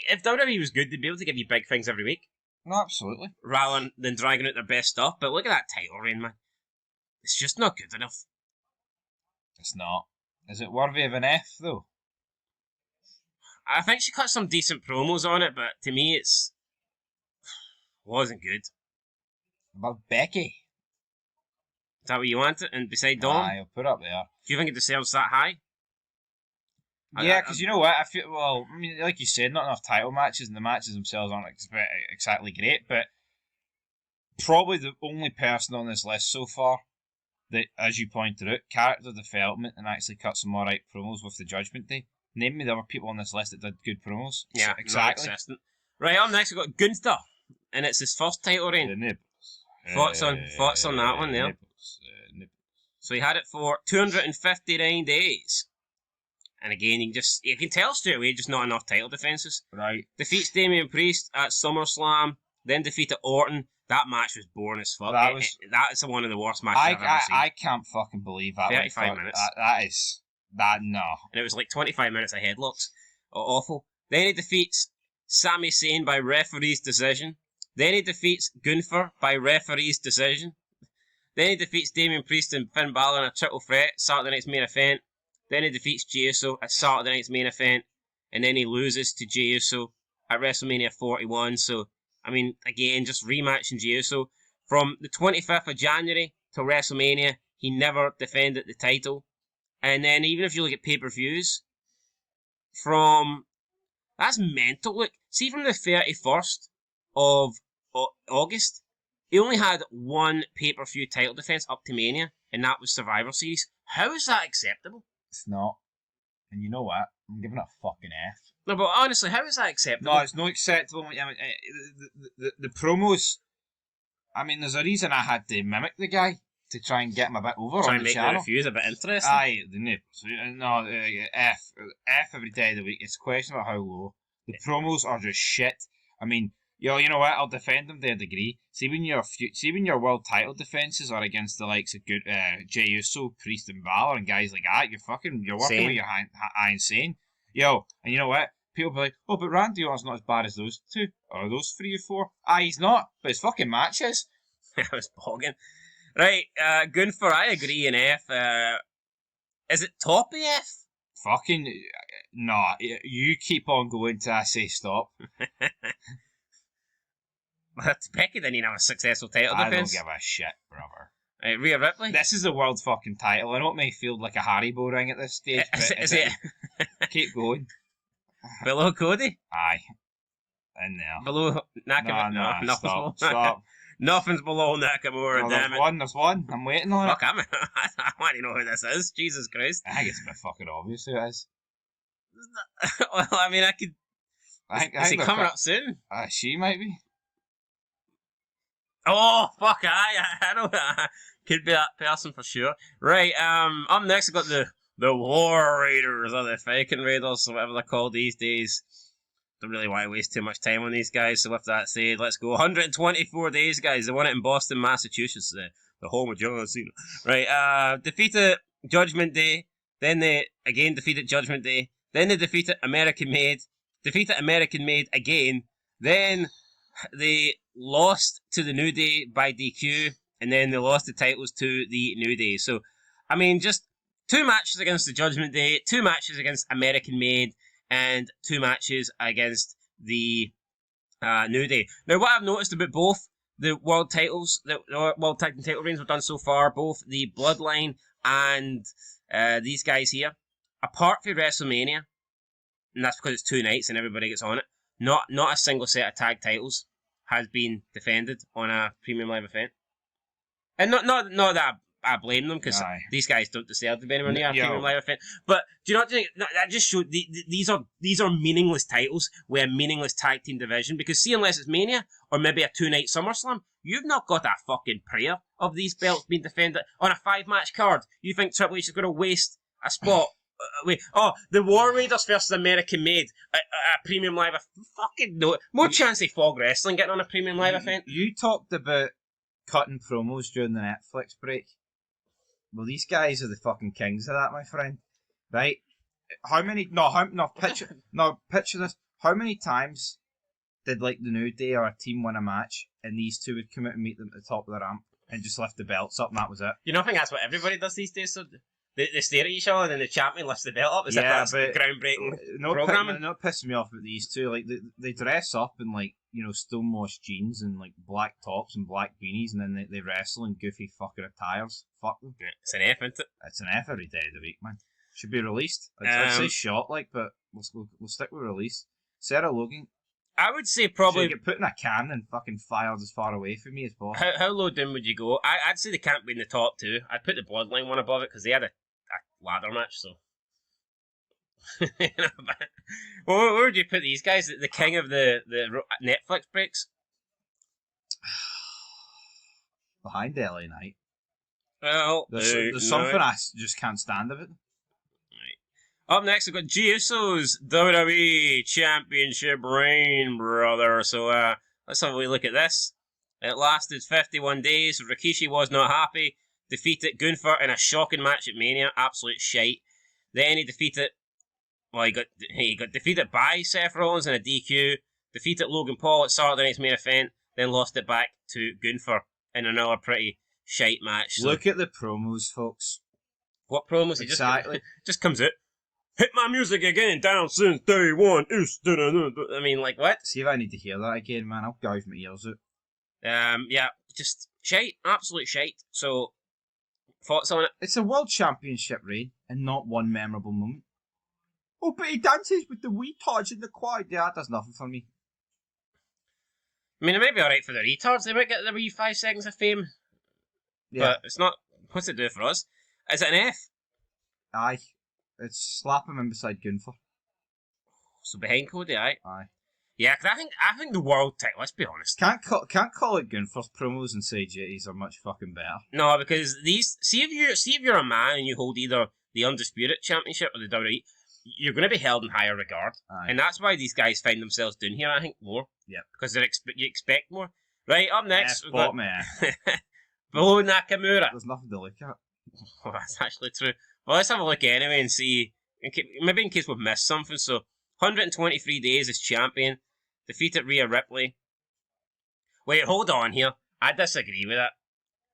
If WWE was good, they'd be able to give you big things every week. No, absolutely. Rather than dragging out their best stuff. But look at that title reign, man. It's just not good enough. It's not. Is it worthy of an F, though? I think she cut some decent promos on it, but to me it's... wasn't good. About Becky? Is that what you wanted? And beside Dom? Aye, I'll put it up there. Do you think it deserves that high? Yeah, because you know what? I feel, like you said, not enough title matches, and the matches themselves aren't exactly great, but probably the only person on this list so far that, as you pointed out, character development and actually cut some alright promos with the Judgment Day. Name me the other people on this list that did good promos. Yeah, exactly. Right, up next we've got Gunther, and it's his first title reign. The nipples. Thoughts on that one there? Nipples. So he had it for 259 days. And again, you can tell straight away just not enough title defences. Right. Defeats Damian Priest at SummerSlam, then defeated Orton. That match was boring as fuck. That is one of the worst matches I've ever seen. I can't fucking believe that. 35 minutes. No. And it was like 25 minutes of headlocks. Awful. Then he defeats Sami Zayn by referee's decision. Then he defeats Gunther by referee's decision. Then he defeats Damian Priest and Finn Balor in a triple threat, Saturday Night's Main Event. Then he defeats Jey Uso at Saturday Night's Main Event. And then he loses to Jey Uso at WrestleMania 41. So, I mean, again, just rematching Jey Uso. From the 25th of January till WrestleMania, he never defended the title. And then even if you look at pay-per-views, that's mental. Look, see from the 31st of August, he only had one pay-per-view title defense up to Mania, and that was Survivor Series. How is that acceptable? It's not. And you know what? I'm giving it a fucking F. No, but honestly, how is that acceptable? No, it's not acceptable. I mean, the promos... I mean, there's a reason I had to mimic the guy to try and get him a bit over try on and the make channel. The reviews a bit interesting. Aye, the nipples. No, F every day of the week. It's a question about how low. The promos are just shit. I mean, you know what? I'll defend them to a degree. See when your world title defenses are against the likes of Jey Uso, Priest, and Balor, and guys like that, you're working with your iron sane. Yo, and you know what? People be like, oh, but Randy Orton's not as bad as those two, or those 3 or 4. Aye, he's not, but his fucking matches. I was bogging. Right, Gunther, I agree in F. Is it top of F? Fucking, nah, you keep on going till I say stop. Becky didn't even have a successful title defense. I don't give a shit, brother. Rhea Ripley? This is the world fucking title. I know it may feel like a Haribo ring at this stage, is it? Keep going. Below Cody? Aye. In there. Below Nakamura? No, nothing's stop. Nothing's below Nakamura, no, damn it. There's one. I'm waiting on Fuck, I want to know who this is. Jesus Christ. I think it's a bit fucking obvious who it is. Well, I mean, is he coming up soon? She might be. Oh, fuck, I know that. Could be that person for sure. Right, up next, I've got the War Raiders, or the Viking Raiders, or whatever they're called these days. Don't really want to waste too much time on these guys, so with that said, let's go. 124 days, guys. They won it in Boston, Massachusetts, the home of John Cena. Right, defeated Judgment Day, then they again defeated Judgment Day, Then they defeated American Made again. Then they lost to the New Day by DQ, and then they lost the titles to the New Day. So, I mean, just 2 matches against the Judgment Day, 2 matches against American Made, and 2 matches against the New Day. Now, what I've noticed about both the world titles, the world tag team title reigns we've done so far, both the Bloodline and these guys here, apart from WrestleMania, and that's because it's 2 nights and everybody gets on it, not a single set of tag titles has been defended on a premium live event. And not that I blame them, because these guys don't deserve to be anywhere near a premium live event. But do you not think that just showed these are meaningless titles with a meaningless tag team division? Because see, unless it's Mania or maybe a 2-night SummerSlam, you've not got a fucking prayer of these belts being defended on a 5-match card. You think Triple H is going to waste a spot? Wait, the War Raiders versus American Made, a premium live event. Fucking no, more chance of Fog Wrestling getting on a premium live event. You talked about cutting promos during the Netflix break. Well, these guys are the fucking kings of that, my friend. Right? Picture this. How many times did, like, the New Day or a team win a match, and these two would come out and meet them at the top of the ramp and just lift the belts up, and that was it? You know, I think that's what everybody does these days. So they stare at each other, and then the champion lifts the belt up. As if that's groundbreaking programming. Not pissing me off about these two. Like, they dress up in, like, you know, stonewashed jeans and, like, black tops and black beanies, and then they wrestle in goofy fucking attires. Fuck them. Yeah, it's an F, isn't it? It's an F every day of the week, man. Should be released. I'd say shot, like, but we'll stick with release. Sarah Logan. I would say probably should get put in a can and fucking fired as far away from me as possible. How low down would you go? I'd say they can't be in the top 2. I'd put the Bloodline one above it because they had a ladder match. So, where would you put these guys? The king of the Netflix breaks. Behind LA Knight. Well, there's something I just can't stand about them. Up next, we've got G Uso's WWE Championship reign, brother. So, let's have a wee look at this. It lasted 51 days. Rikishi was not happy. Defeated Gunther in a shocking match at Mania. Absolute shite. Then he defeated... Well, he got defeated by Seth Rollins in a DQ. Defeated Logan Paul at Saturday Night's main event. Then lost it back to Gunther in another pretty shite match. So, look at the promos, folks. What promos? Exactly. Just comes out. Hit my music again down since day one. I mean, like, what? See if I need to hear that again, man. I'll gouge my ears out. Yeah, just shite. Absolute shite. So, thoughts on it? It's a world championship reign and not one memorable moment. Oh, but he dances with the retards in the quad. Yeah, that does nothing for me. I mean, it might be alright for the retards. They might get the wee 5 seconds of fame. Yeah. But it's not... What's it do for us? Is it an F? Aye. It's slap him in beside Gunther. So behind Cody, aye? Aye. Yeah, because I think the world title, let's be honest. Can't call it Gunther's promos and say JT's are much fucking better. No, because these... See if you're a man and you hold either the Undisputed Championship or the WWE, you're going to be held in higher regard. Aye. And that's why these guys find themselves down here, I think, more. Yeah. Because you expect more. Right, up next... F-bot, Below Nakamura. There's nothing to look at. Oh, that's actually true. Well, let's have a look anyway and see, maybe in case we've missed something. So, 123 days as champion, defeated Rhea Ripley. Wait, hold on here. I disagree with that.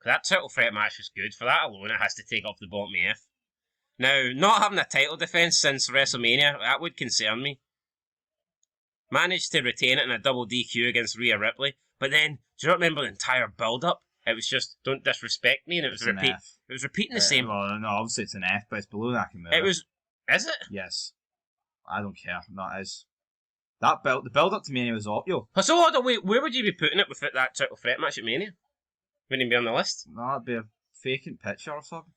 That title threat match was good. For that alone, it has to take off the bottom F. Now, not having a title defense since WrestleMania, that would concern me. Managed to retain it in a double DQ against Rhea Ripley, but then, do you not remember the entire build-up? It was just, don't disrespect me, and it was repeating the same. Well, no, obviously it's an F, but it's below Nakamura. Is it? Yes. I don't care. No, it is. The build up to Mania was yo. So hold on, wait, where would you be putting it without that triple threat match at Mania? Wouldn't it be on the list? No, it'd be a vacant picture or something.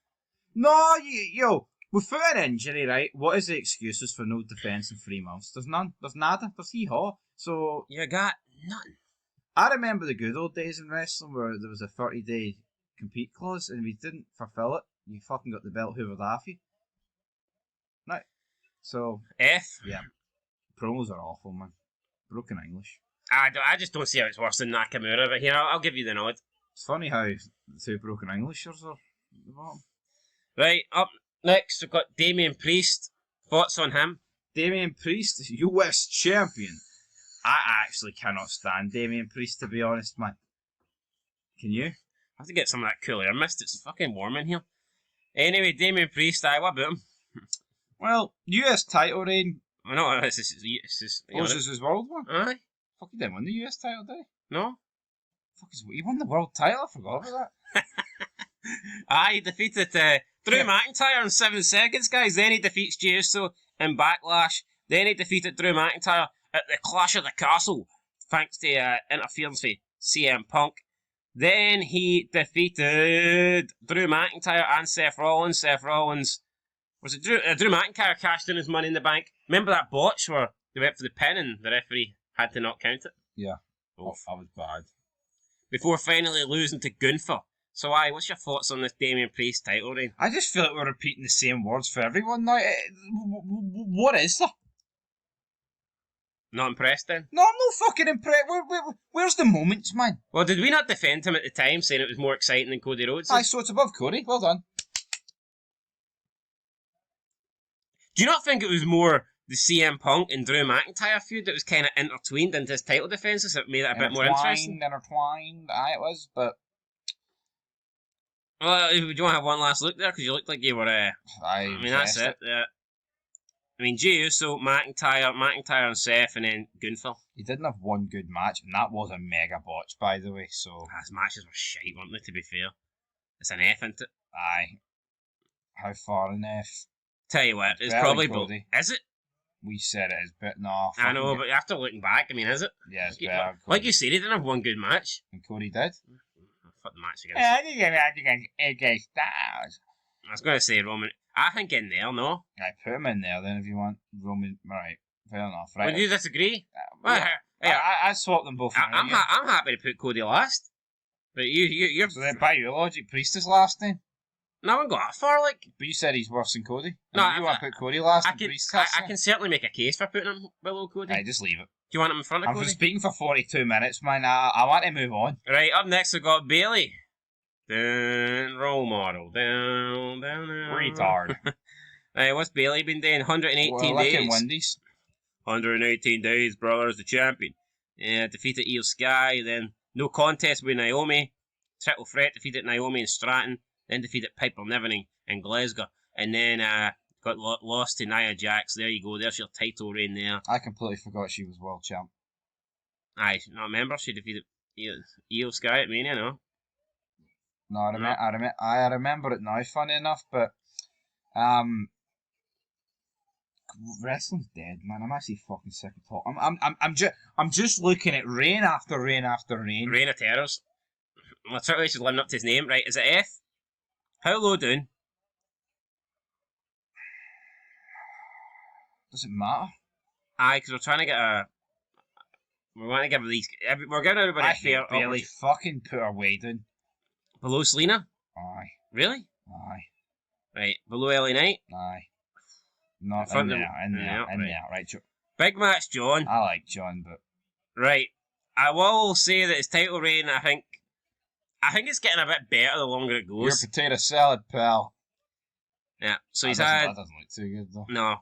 No, yo, without an injury, right? What is the excuses for no defence in 3 months? There's none. There's nada. There's hee-haw. So you got none. I remember the good old days in wrestling where there was a 30-day compete clause and we didn't fulfill it. You fucking got the belt hoovered off you. Right. So... F? Yeah. Promos are awful, man. Broken English. I just don't see how it's worse than Nakamura, but here, I'll give you the nod. It's funny how the 2 Broken Englishers are at the bottom. Right, up next we've got Damian Priest. Thoughts on him? Damian Priest, US champion. I actually cannot stand Damian Priest, to be honest, man. Can you? I have to get some of that cool air mist. It's fucking warm in here. Anyway, Damian Priest, what about him? Well, US title reign. No, this is This is his world one. Aye. Fuck, he didn't win the US title, did he? No. Fuck, he won the world title. I forgot about that. He defeated Drew McIntyre in 7 seconds, guys. Then he defeats Jey Uso in Backlash. Then he defeated Drew McIntyre at the Clash of the Castle, thanks to interference for CM Punk. Then he defeated Drew McIntyre and Seth Rollins. Was it Drew McIntyre cashed in his Money in the Bank? Remember that botch where they went for the pin and the referee had to not count it? Yeah. Oh, that was bad. Before finally losing to Gunther. So, what's your thoughts on this Damian Priest title reign? I just feel like we're repeating the same words for everyone now. What is there? Not impressed then? No, I'm not fucking impressed. Where's the moments, man? Well, did we not defend him at the time, saying it was more exciting than Cody Rhodes? Aye, so it's above Cody. Well done. Do you not think it was more the CM Punk and Drew McIntyre feud that was kind of intertwined into his title defences that made it a bit more interesting? Intertwined, aye it was, but... Well, do you want to have one last look there? Because you looked like you were... I mean, that's it. I mean, Jey Uso, McIntyre and Seth, and then Gunther. He didn't have one good match, and that was a mega botch, by the way, so... His matches were shite, weren't they, to be fair? It's an F, isn't it? Aye. How far an F? Tell you what, it's probably both. Is it? We said it is, but no. I know, but after looking back, I mean, is it? Yeah, it's better. Like you said, he didn't have one good match. And Cody did? Fuck the match against... I didn't get a match against AJ Styles. I was going to say Roman... I think in there, no? I put him in there then if you want Roman... Right, fair enough. Right. Would you disagree? I swapped them both. I'm happy to put Cody last. But you're... So then by your logic, Priest is last then? No, I wouldn't go that far, like... But you said he's worse than Cody. No, you want to put Cody last and Priest last? I can certainly make a case for putting him below Cody. Right, just leave it. Do you want him in front of Cody? I've been speaking for 42 minutes, man. I want to move on. Right, up next we've got Bayley. Down, role model. Down. Retard. Right, what's Bayley been doing? 118 days. Wendy's. 118 days, brother, as the champion. Yeah, defeated Io Sky, then no contest with Naomi. Triple threat, defeated Naomi and Stratton. Then defeated Piper Niven and Glasgow. And then got lost to Nia Jax. There you go, there's your title reign there. I completely forgot she was world champ. Aye, not remember, she defeated Io Sky at Mania, no? No, I remember it now, funny enough, but wrestling's dead, man. I'm actually fucking sick of talking. I'm just looking at reign after reign after reign. Reign of Terrors. Well, Triple H is living up to his name, right? Is it F? How low down? Does it matter? Aye, because we're trying to get we want to give these... We're giving everybody a fair... Really fucking put her way down. Below Selena? Aye. Really? Aye. Right, below LA Knight? Aye. Not in there. Right. Big match, John. I like John, but... Right. I will say that his title reign, I think it's getting a bit better the longer it goes. You're a potato salad, pal. Yeah, so that doesn't look too good, though. No.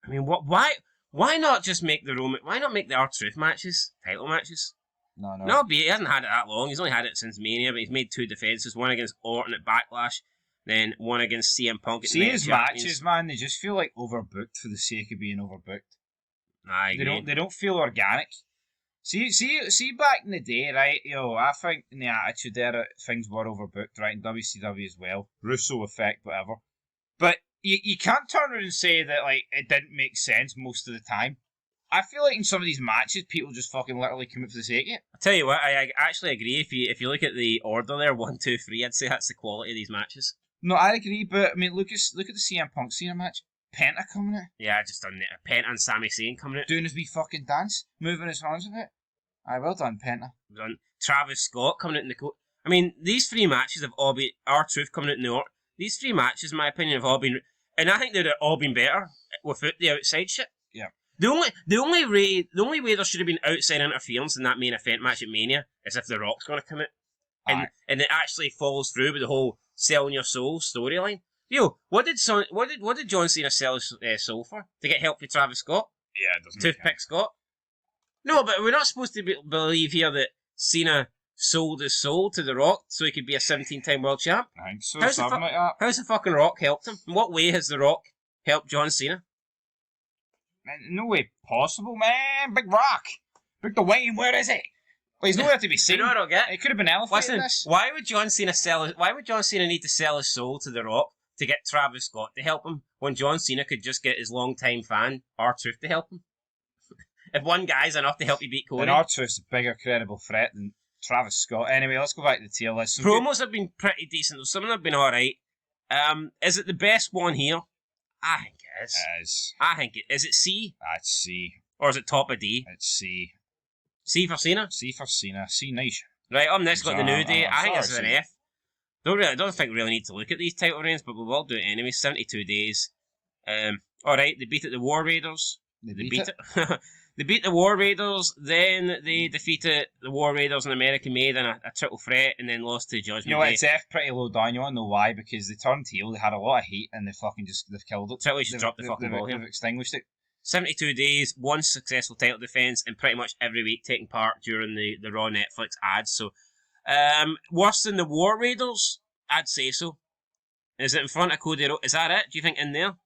I mean, why not just make why not make the R-Truth matches title matches? No. He hasn't had it that long. He's only had it since Mania, but he's made 2 defences. One against Orton at Backlash, then one against CM Punk at See, his matches, man, they just feel like overbooked for the sake of being overbooked. I agree. They don't feel organic. See, back in the day, right, I think in the Attitude Era, things were overbooked, right, in WCW as well. Russo effect, whatever. But you can't turn around and say that, like, it didn't make sense most of the time. I feel like in some of these matches, people just fucking literally commit for the sake of it. I tell you what, I actually agree. If you look at the order there, 1, 2, 3, I'd say that's the quality of these matches. No, I agree, but I mean, look at the CM Punk Cena match. Penta coming out. Yeah, just done it. Penta and Sami Zayn coming out. Doing his wee fucking dance, moving his arms a bit. Aye, well done, Penta. Done. Travis Scott coming out in the coat. I mean, these 3 matches have all been R-Truth coming out in the order. These 3 matches, in my opinion, have all been, and I think they'd all been better without the outside shit. Yeah. The only way there should have been outside interference in that main event match at Mania is if The Rock's going to come out, and it actually follows through with the whole selling your soul storyline. Yo, what did John Cena sell his soul for? To get help from Travis Scott? Yeah, it doesn't. Toothpick Scott? No, but we're not supposed to believe here that Cena sold his soul to The Rock so he could be a 17-time world champ. I think so. How's Something like that. How's the fucking Rock helped him? In what way has The Rock helped John Cena? Man, no way possible, man. Big Rock. Big Dwayne, where is he? Well, he's nowhere to be seen. You know what I don't get? It could have been elevated. Listen, why would John Cena need to sell his soul to The Rock to get Travis Scott to help him when John Cena could just get his long-time fan R-Truth to help him? If one guy's enough to help you beat Cody. And R-Truth's a bigger credible threat than Travis Scott. Anyway, let's go back to the tier list. Promos have been pretty decent, though. Some of them have been alright. Is it the best one here? I think it is. It is. I think it is. It C? It's C. Or is it top of D? It's C. C for Cena? C for Cena. C Nation. Right, up next got the New Day. I think this is an sorry, F. Don't think we really need to look at these title reigns, but we will do it anyway. 72 days. Alright, they beat it the War Raiders. They beat it. They beat the War Raiders, then they defeated the War Raiders in American Made in a triple threat, and then lost to Judgment Day. You know what, it's F pretty low down. You want to know why? Because they turned heel, they had a lot of heat, and they've killed it. Triple H should drop the fucking ball here. They've extinguished it. 72 days, one successful title defence, and pretty much every week taking part during the Raw Netflix ads. So, worse than the War Raiders? I'd say so. Is it in front of Cody Rhodes? Is that it? Do you think in there?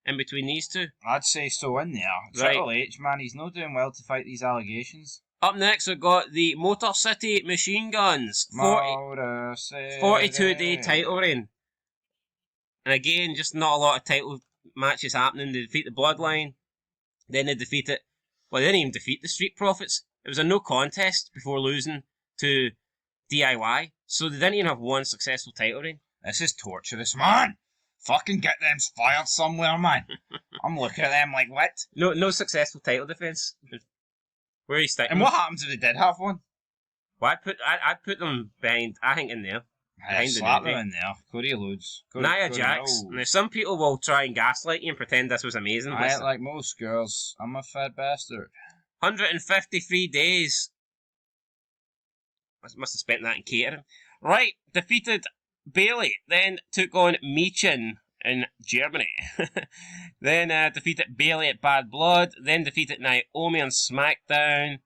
In between these two? I'd say so in there. Right. Triple H, man, he's not doing well to fight these allegations. Up next, we've got the Motor City Machine Guns. 42-day title reign. And again, just not a lot of title matches happening. They defeat the Bloodline. Then they defeat it. Well, they didn't even defeat the Street Profits. It was a no contest before losing to DIY. So they didn't even have one successful title reign. This is torturous, man. Fucking get them fired somewhere, man. I'm looking at them like, what? No successful title defense. Where are you sticking? And what happens if they did have one? Well, I'd put them behind. I think in there. I'd slap them in there. Cody Ludes. Nia Jax. Now, some people will try and gaslight you and pretend this was amazing. I ain't like most girls. I'm a fat bastard. 153 days. Must have spent that in catering. Right, defeated Bailey, then took on Michin in Germany. Then defeated Bailey at Bad Blood, then defeated Naomi on SmackDown,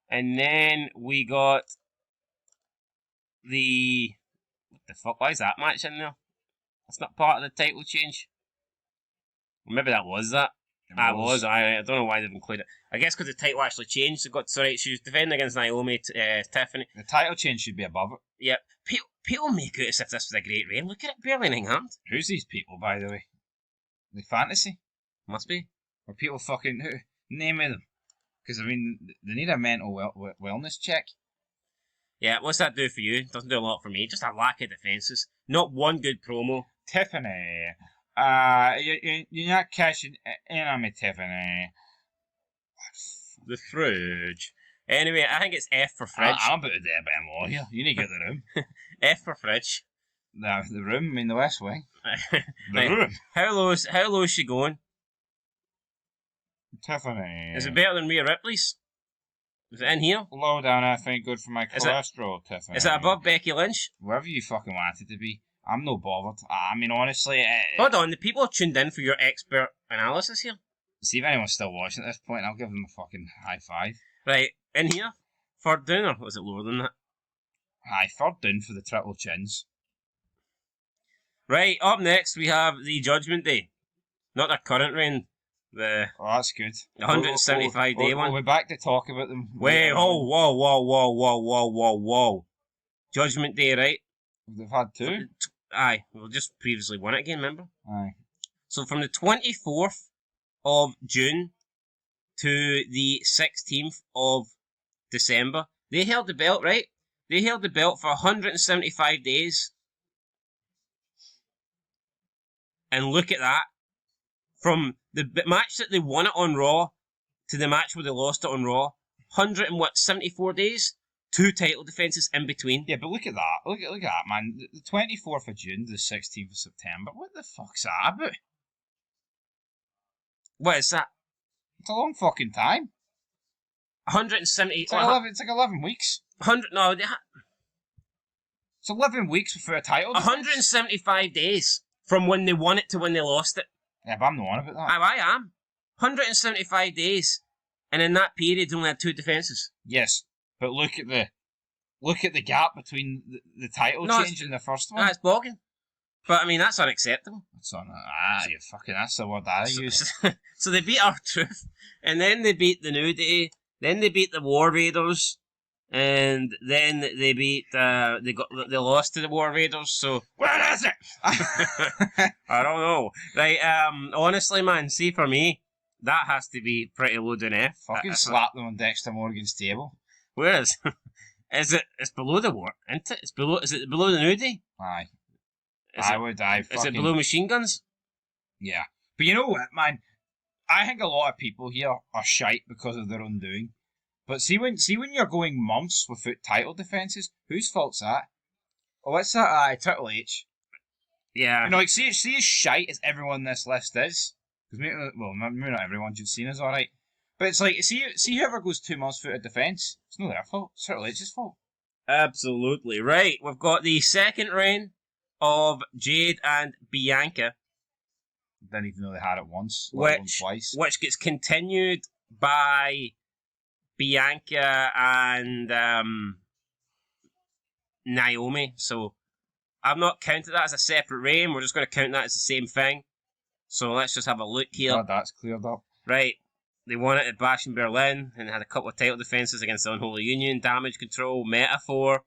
and then we got the... What the fuck, why is that match in there? That's not part of the title change. Or maybe that was that. I don't know why they've included it. I guess because the title actually changed. They got she was defending against Naomi, Tiffany. The title change should be above it. Yep. People make it as if this was a great reign. Look at it, barely anything happened. Who's these people, by the way? The fantasy? Must be. Or people fucking... Name of them. Because, I mean, they need a mental wellness check. Yeah, what's that do for you? Doesn't do a lot for me. Just a lack of defences. Not one good promo. Tiffany... you're not cashing in on me, Tiffany. The fridge. Anyway, I think it's F for fridge. I'm about to do a bit more here. You need to get the room. F for fridge. The room, I mean the West Wing. Right. Room. How low is she going? Tiffany. Is it better than Rhea Ripley's? Is it in here? Low down, I think, good for my cholesterol, Tiffany. Is it above Becky Lynch? Wherever you fucking want it to be. I'm no bothered. I mean, honestly... Hold on, the people are tuned in for your expert analysis here. See if anyone's still watching at this point, I'll give them a fucking high five. Right, in here? Third down, or was it lower than that? Aye, third down for the triple chins. Right, up next we have the Judgment Day. Not their current reign. Oh, that's good. The 175-day one. We'll be back to talk about them. Wait, whoa. Judgment Day, right? They've had two? Aye, we just previously won it again, remember? Aye. So from the 24th of June to the 16th of December, they held the belt, right? They held the belt for 175 days. And look at that. From the match that they won it on Raw to the match where they lost it on Raw, 74 days? 2 title defences in between. Yeah, but look at that. Look at that, man. The 24th of June to the 16th of September. What the fuck's that about? What is that? It's a long fucking time. 170... It's like 11 weeks. 100... No, it's 11 weeks for a title defense. 175 days from when they won it to when they lost it. Yeah, but I'm the one about that. I am. 175 days, and in that period, they only had 2 defences. Yes, but look at the gap between the title change and the first one. That's bogging. But I mean, that's unacceptable. That's the word I use. So they beat R-Truth, and then they beat the New Day, then they beat the War Raiders, and then they beat they lost to the War Raiders. So Where is it? I don't know. Right, honestly, man, see, for me, that has to be pretty low down F. Fucking slap them on Dexter Morgan's table. Where is? It's below the War, isn't it? Is it below the New Day? Aye. Is it below Machine Guns? Yeah. But you know what, man? I think a lot of people here are shite because of their own doing. But see when you're going months without title defences, whose fault's that? Oh, what's that? Aye, Triple H. Yeah. You know, like, see as shite as everyone on this list is. Because maybe not everyone, John Cena's alright. But it's like, see whoever goes 2 months without a defence, it's not their fault, it's Triple H's fault. Absolutely. Right, we've got the second reign of Jade and Bianca. Didn't even know they had it once, twice. Which gets continued by Bianca and Naomi. So I've not counted that as a separate reign. We're just going to count that as the same thing. So let's just have a look here. God, that's cleared up. Right. They won it at Bash in Berlin and had a couple of title defences against the Unholy Union, Damage Control, Metaphor,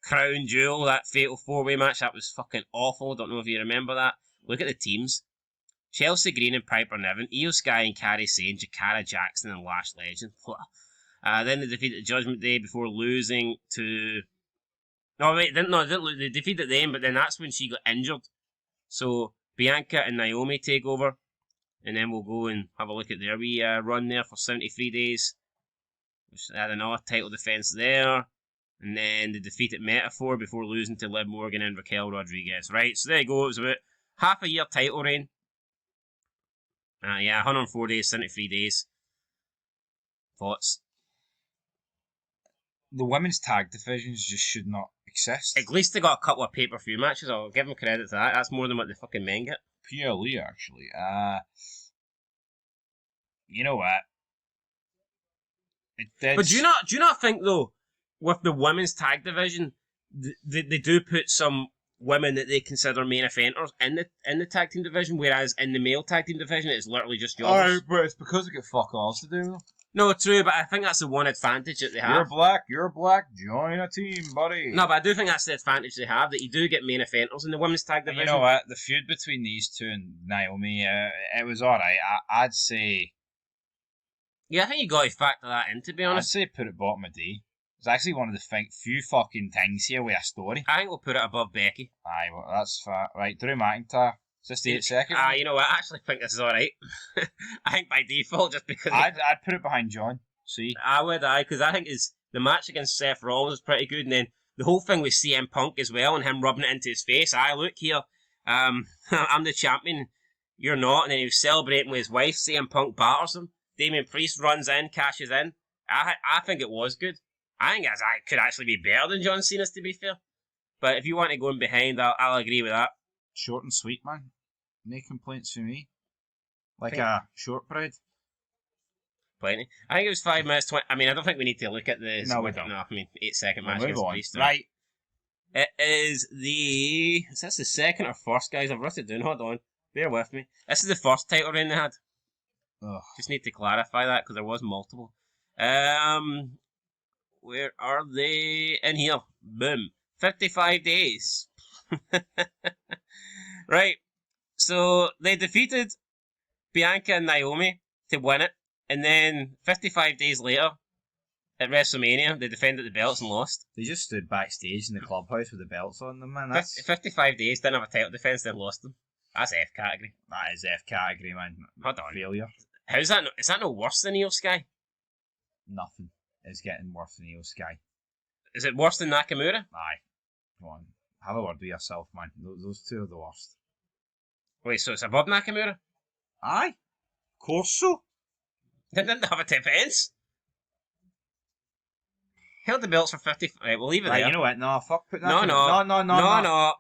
Crown Jewel, that fatal 4-way match. That was fucking awful. Don't know if you remember that. Look at the teams. Chelsea Green and Piper Niven, Io Sky and Kairi Sane, Jakara Jackson and Lash Legend. Then they defeated Judgment Day before losing to... No, wait, they didn't lose. They defeated them, but then that's when she got injured. So Bianca and Naomi take over. And then we'll go and have a look at their wee run there for 73 days. Which had another title defence there. And then they defeated Metaphor before losing to Liv Morgan and Raquel Rodriguez. Right, so there you go. It was about half a year title reign. 104 days, 73 days. Thoughts? The women's tag divisions just should not exist. At least they got a couple of pay-per-view matches. I'll give them credit to that. That's more than what the fucking men get. PLE, actually. You know what? But do you not think, though, with the women's tag division, they do put some women that they consider main offenders in the tag team division, whereas in the male tag team division, it's literally just jobbers. Oh, but it's because they get fuck alls to do. No, true, but I think that's the one advantage that they have. You're black, join a team, buddy. No, but I do think that's the advantage they have, that you do get main offenders in the women's tag division. You know what? The feud between these two and Naomi, it was alright. I'd say... Yeah, I think you got to factor that in, to be honest. I'd say put it bottom of D. It's actually one of the few fucking things here with a story. I think we'll put it above Becky. Aye, well, that's fair. Right, Drew McIntyre. Is this the 8 second? You know what? I actually think this is alright. I think by default, just because... I'd put it behind John. See? I would, because I think the match against Seth Rollins was pretty good, and then the whole thing with CM Punk as well, and him rubbing it into his face. Look here, I'm the champion, you're not, and then he was celebrating with his wife. CM Punk batters him. Damian Priest runs in, cashes in. I think it was good. I think it could actually be better than John Cena's, to be fair. But if you want to go in behind, I'll agree with that. Short and sweet, man. No complaints for me. Like a shortbread. Plenty. I think it was 5 minutes 20. I mean, I don't think we need to look at the... No, we don't. No, I mean, 8 second match. Move on. Priest, right. It is the... Is this the second or first, guys? I've written it down. Hold on. Bear with me. This is the first title reign they had. Ugh. Just need to clarify that because there was multiple. Where are they? In here. Boom. 55 days. Right. So they defeated Bianca and Naomi to win it. And then 55 days later, at WrestleMania, they defended the belts and lost. They just stood backstage in the clubhouse with the belts on them, man. That's 55 days, didn't have a title defense, then lost them. That's F category. That is F category, man. Hold on. Failure. How's that? Is that no worse than Io Sky? Nothing is getting worse than Io Sky. Is it worse than Nakamura? Aye. Come on. Have a word with yourself, man. Those two are the worst. Wait, so it's above Nakamura? Aye. Of course so. They didn't have a defense. Held the belts for 50... Right, we'll leave it there. You know what? No, fuck. Put that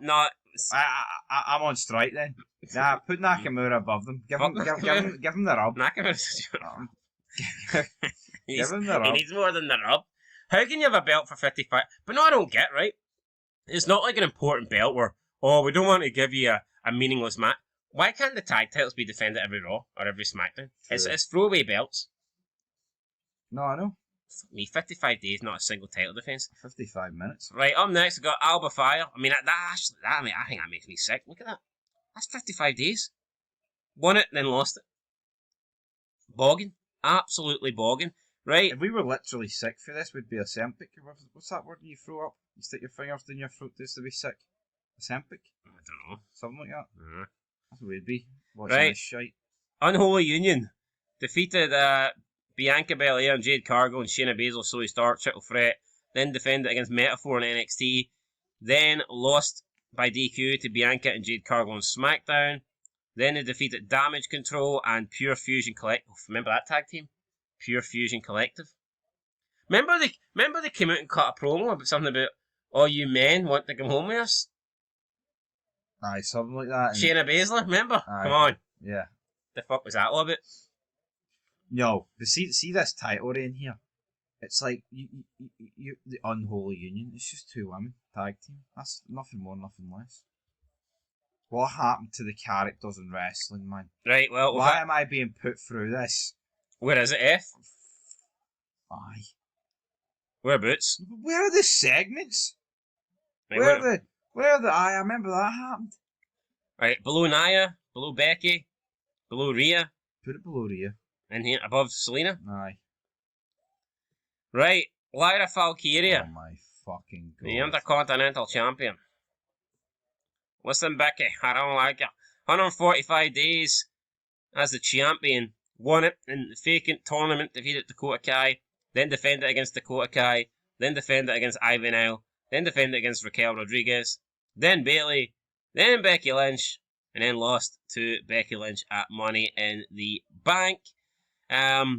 No. I'm on strike then. Nah, put Nakamura above them. Give him the rub. Nakamura's Give him the he rub. needs more than the rub. How can you have a belt for 55? But no, I don't get, right? It's not like an important belt where, oh, we don't want to give you a meaningless match. Why can't the tag titles be defended every Raw or every SmackDown? It's throwaway belts. No, I know. Me, 55 days, not a single title defense. 55 minutes. Right, up next, we got Alba Fire. I mean, I think that makes me sick. Look at that. That's 55 days. Won it, then lost it. Bogging. Absolutely bogging. Right? If we were literally sick for this, we'd be Ozempic. What's that word you throw up? You stick your fingers down your throat just to be sick. Ozempic? I don't know. Something like that. Uh-huh. That's what we'd be. Watching Right. this shite. Unholy Union defeated Bianca Belair and Jade Cargill and Shayna Baszler, Zoe Stark, triple threat. Then defended against Metaphor in NXT. Then lost by DQ to Bianca and Jade Cargill on SmackDown. Then they defeated Damage Control and Pure Fusion Collective. Remember that tag team? Pure Fusion Collective. Remember they came out and cut a promo about something about, oh, you men want to come home with us? Aye, something like that. Shayna Baszler, remember? Aye. Come on. Yeah. The fuck was that all about? No, but see this title reign here. It's like you the unholy union. It's just two women tag team. That's nothing more, nothing less. What happened to the characters in wrestling, man? Right, well, Why am I being put through this? where is it, F? Aye. Whereabouts? Where are the segments? Right, Where are the? I remember that happened. right, below Nia, below Becky, below Rhea, Put it below here. and here above Selena. Aye. Right, Lyra Valkyria, Oh my fucking god. the Intercontinental Champion. Listen, Becky, I don't like it. 145 days as the champion. Won it in the vacant tournament, defeated Dakota Kai, then defended against Dakota Kai, then defended against Ivy Nile, then defended against Raquel Rodriguez, then Bayley, then Becky Lynch, and then lost to Becky Lynch at Money in the Bank. The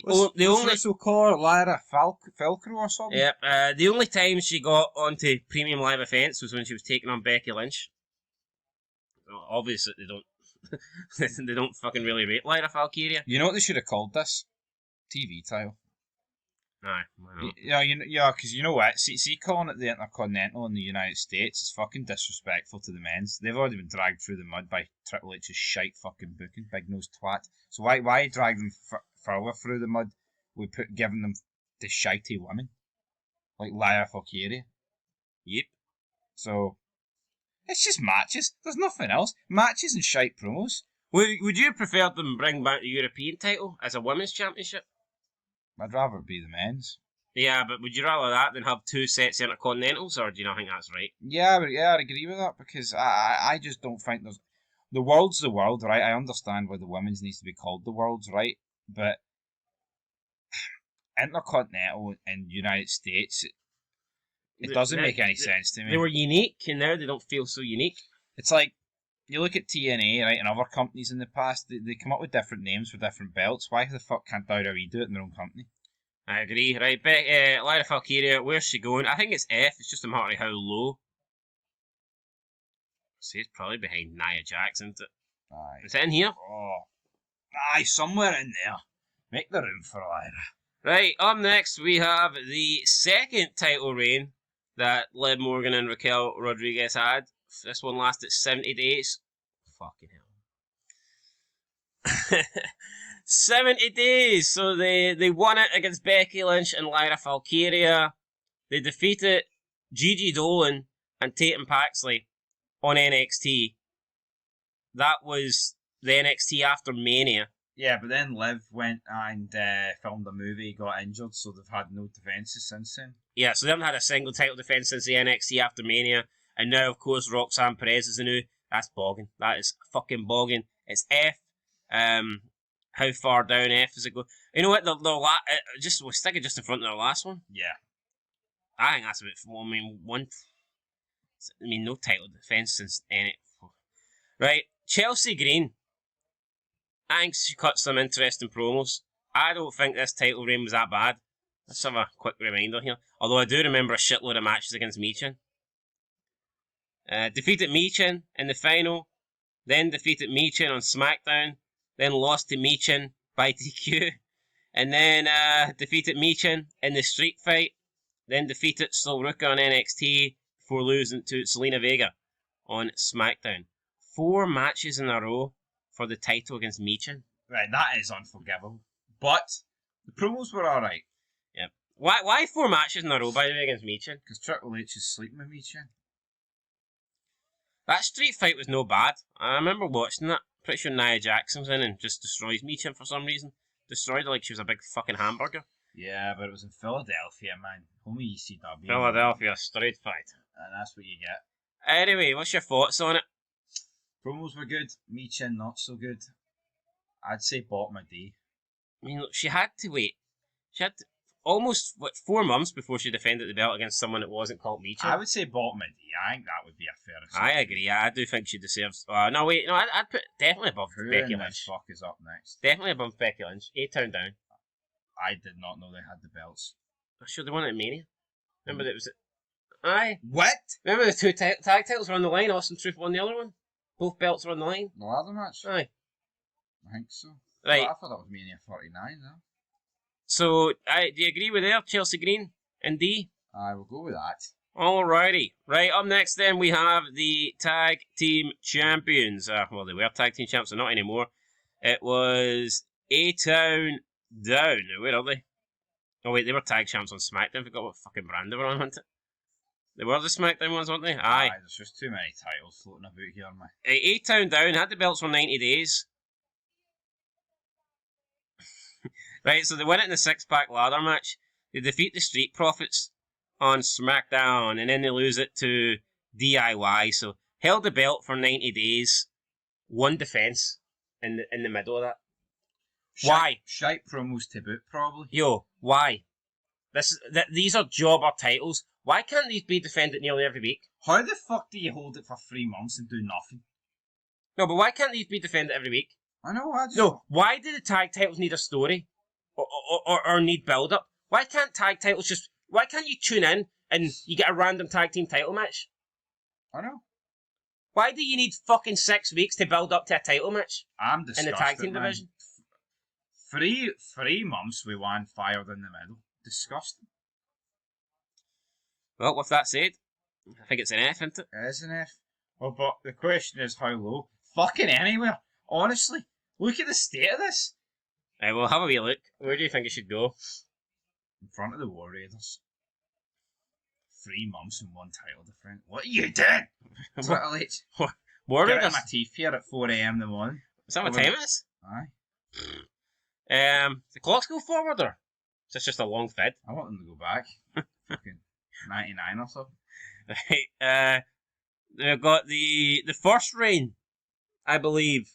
only Russell call her Lyra Velcro or something? Yep. The only time she got onto premium live events was when she was taking on Becky Lynch. Well, obviously, they don't. They don't fucking really rate Lyra Valkyria. You know what they should have called this? TV title. Nah, why not? Yeah, because you know what? See, calling it the Intercontinental in the United States is fucking disrespectful to the men's. They've already been dragged through the mud by Triple H's shite fucking booking, big nose twat. So why drag them further through the mud with giving them the shitey women like Lyra Valkyria? Yep. So it's just matches. There's nothing else. Matches and shite promos. Would you prefer them bring back the European title as a women's championship? I'd rather it be the men's. Yeah, but would you rather that than have two sets of Intercontinentals, or do you not think that's right? Yeah, I'd agree with that because I just don't think there's. The world's the world, right? I understand why the women's needs to be called the world's, right? But Intercontinental in the United States, it doesn't make any sense to me. They were unique, and now they don't feel so unique. It's like, you look at TNA, right, and other companies in the past, they come up with different names for different belts. Why the fuck can't WWE do it in their own company? I agree. Right, Lyra Valkyria, where's she going? I think it's F. It's just a matter of how low. See, it's probably behind Nia Jax, isn't it? Aye. Is it in here? Oh. Aye, somewhere in there. Make the room for Lyra. Right, up next we have the second title reign that Liv Morgan and Raquel Rodriguez had. This one lasted 70 days. Fucking hell. 70 days! So they won it against Becky Lynch and Lyra Valkyria. They defeated Gigi Dolan and Tatum Paxley on NXT. That was the NXT after Mania. Yeah, but then Liv went and filmed a movie, got injured, so they've had no defences since then. Yeah, so they haven't had a single title defense since the NXT after Mania. And now, of course, Roxanne Perez is the new. That's bogging. That is fucking bogging. It's F. How far down F does it go? You know what? We'll stick it just in front of their last one. Yeah. I think that's a bit. No title defense since any. Right, Chelsea Green. I think she cut some interesting promos. I don't think this title reign was that bad. Let's have a quick reminder here. Although I do remember a shitload of matches against Michin. Defeated Michin in the final, then defeated Michin on SmackDown, then lost to Michin by DQ, and then defeated Michin in the street fight, then defeated Sulruka on NXT before losing to Selena Vega on SmackDown. 4 matches in a row for the title against Michin. Right, that is unforgivable. But the promos were alright. Yep. Why 4 matches in a row, by the way, against Michin? Because Triple H is sleeping with Michin. That street fight was no bad. I remember watching that. Pretty sure Nia Jax comes in and just destroys Michin for some reason. Destroyed her like she was a big fucking hamburger. Yeah, but it was in Philadelphia, man. Homie ECW. Philadelphia street fight. And that's what you get. Anyway, what's your thoughts on it? Promos were good. Michin not so good. I'd say bottom of D. I mean, look, she had to wait. She had to, almost 4 months before she defended the belt against someone that wasn't called Michin. I would say bottom of D. I think that would be a fair assessment. I agree. I do think she deserves. No, wait. No, I'd put definitely above Who Becky in the Lynch. fuck is up next? Definitely above Becky Lynch. 8 down. I did not know they had the belts. I'm sure they won at Mania. Remember that it was. Aye. What? Remember the 2 tag titles were on the line. Austin Truth won the other one. Both belts were on the line. The ladder match? Aye. I think so. Right. But I thought that was Mania 49 though. So, do you agree with her, Chelsea Green and D? I will go with that. Alrighty. Right, up next then we have the Tag Team Champions. Well, they were Tag Team Champs, so not anymore. It was A-Town Down. Now, where are they? Oh wait, they were Tag Champs on SmackDown. I forgot what fucking brand they were on, wasn't it? They were the SmackDown ones, weren't they? Aye. There's just too many titles floating about here, man. A-Town Down had the belts for 90 days. Right, so they win it in the 6-pack ladder match. They defeat the Street Profits on SmackDown, and then they lose it to DIY. So held the belt for 90 days, 1 defense in the middle of that. Why? Shite promos to boot, probably. Yo, why? These are jobber titles. Why can't these be defended nearly every week? How the fuck do you hold it for 3 months and do nothing? No, but why can't these be defended every week? I know, I just... No, why do the tag titles need a story? Or need build-up? Why can't tag titles just... Why can't you tune in and you get a random tag team title match? I know. Why do you need fucking 6 weeks to build up to a title match? I'm disgusted, in the tag team man. division? 3 months with one fired in the middle. Disgusting. Well, with that said, I think it's an F, isn't it? It is an F. Well, but the question is how low? Fucking anywhere. Honestly. Look at the state of this. Right, well, have a wee look. Where do you think it should go? In front of the War Raiders. 3 months and 1 title difference. What are you doing? Triple H. War Get out Raiders? of my teeth here at 4 a.m. in the morning. Is that what time it is? Aye. The clocks go forward, or is this just a long fed? I want them to go back. Fucking 99 or something. Right, they've got the first reign, I believe,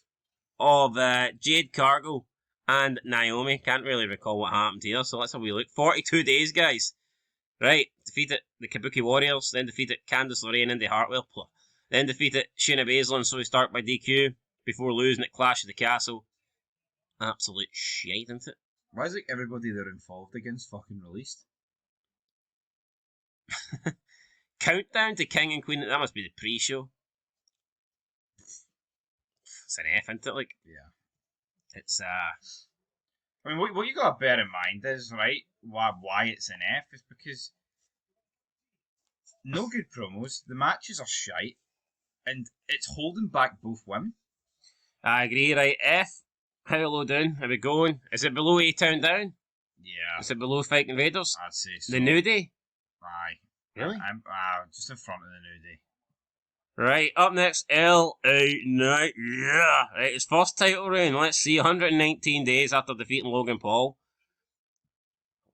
of Jade Cargill and Naomi. Can't really recall what happened here, so let's have a wee look. 42 days, guys. Right, defeated the Kabuki Warriors, then defeated Candice LeRae and Indy Hartwell, then defeated Shayna Baszler and Zoe Stark by DQ, before losing at Clash of the Castle. Absolute shite, isn't it? Why is like everybody they're involved against fucking released? Countdown to King and Queen, that must be the pre-show. It's an F, isn't it? Like, yeah. It's, I mean, what you gotta bear in mind is, right, why it's an F is because no good promos, the matches are shite, and it's holding back both women. I agree, right? F, how low down are we going? Is it below A-Town Down? Yeah. Is it below Fighting Invaders? I'd say so. The New Day? Aye. Really? I'm just in front of the New Day. Right, up next, L.A. Knight, yeah! Right, his first title reign, let's see, 119 days after defeating Logan Paul.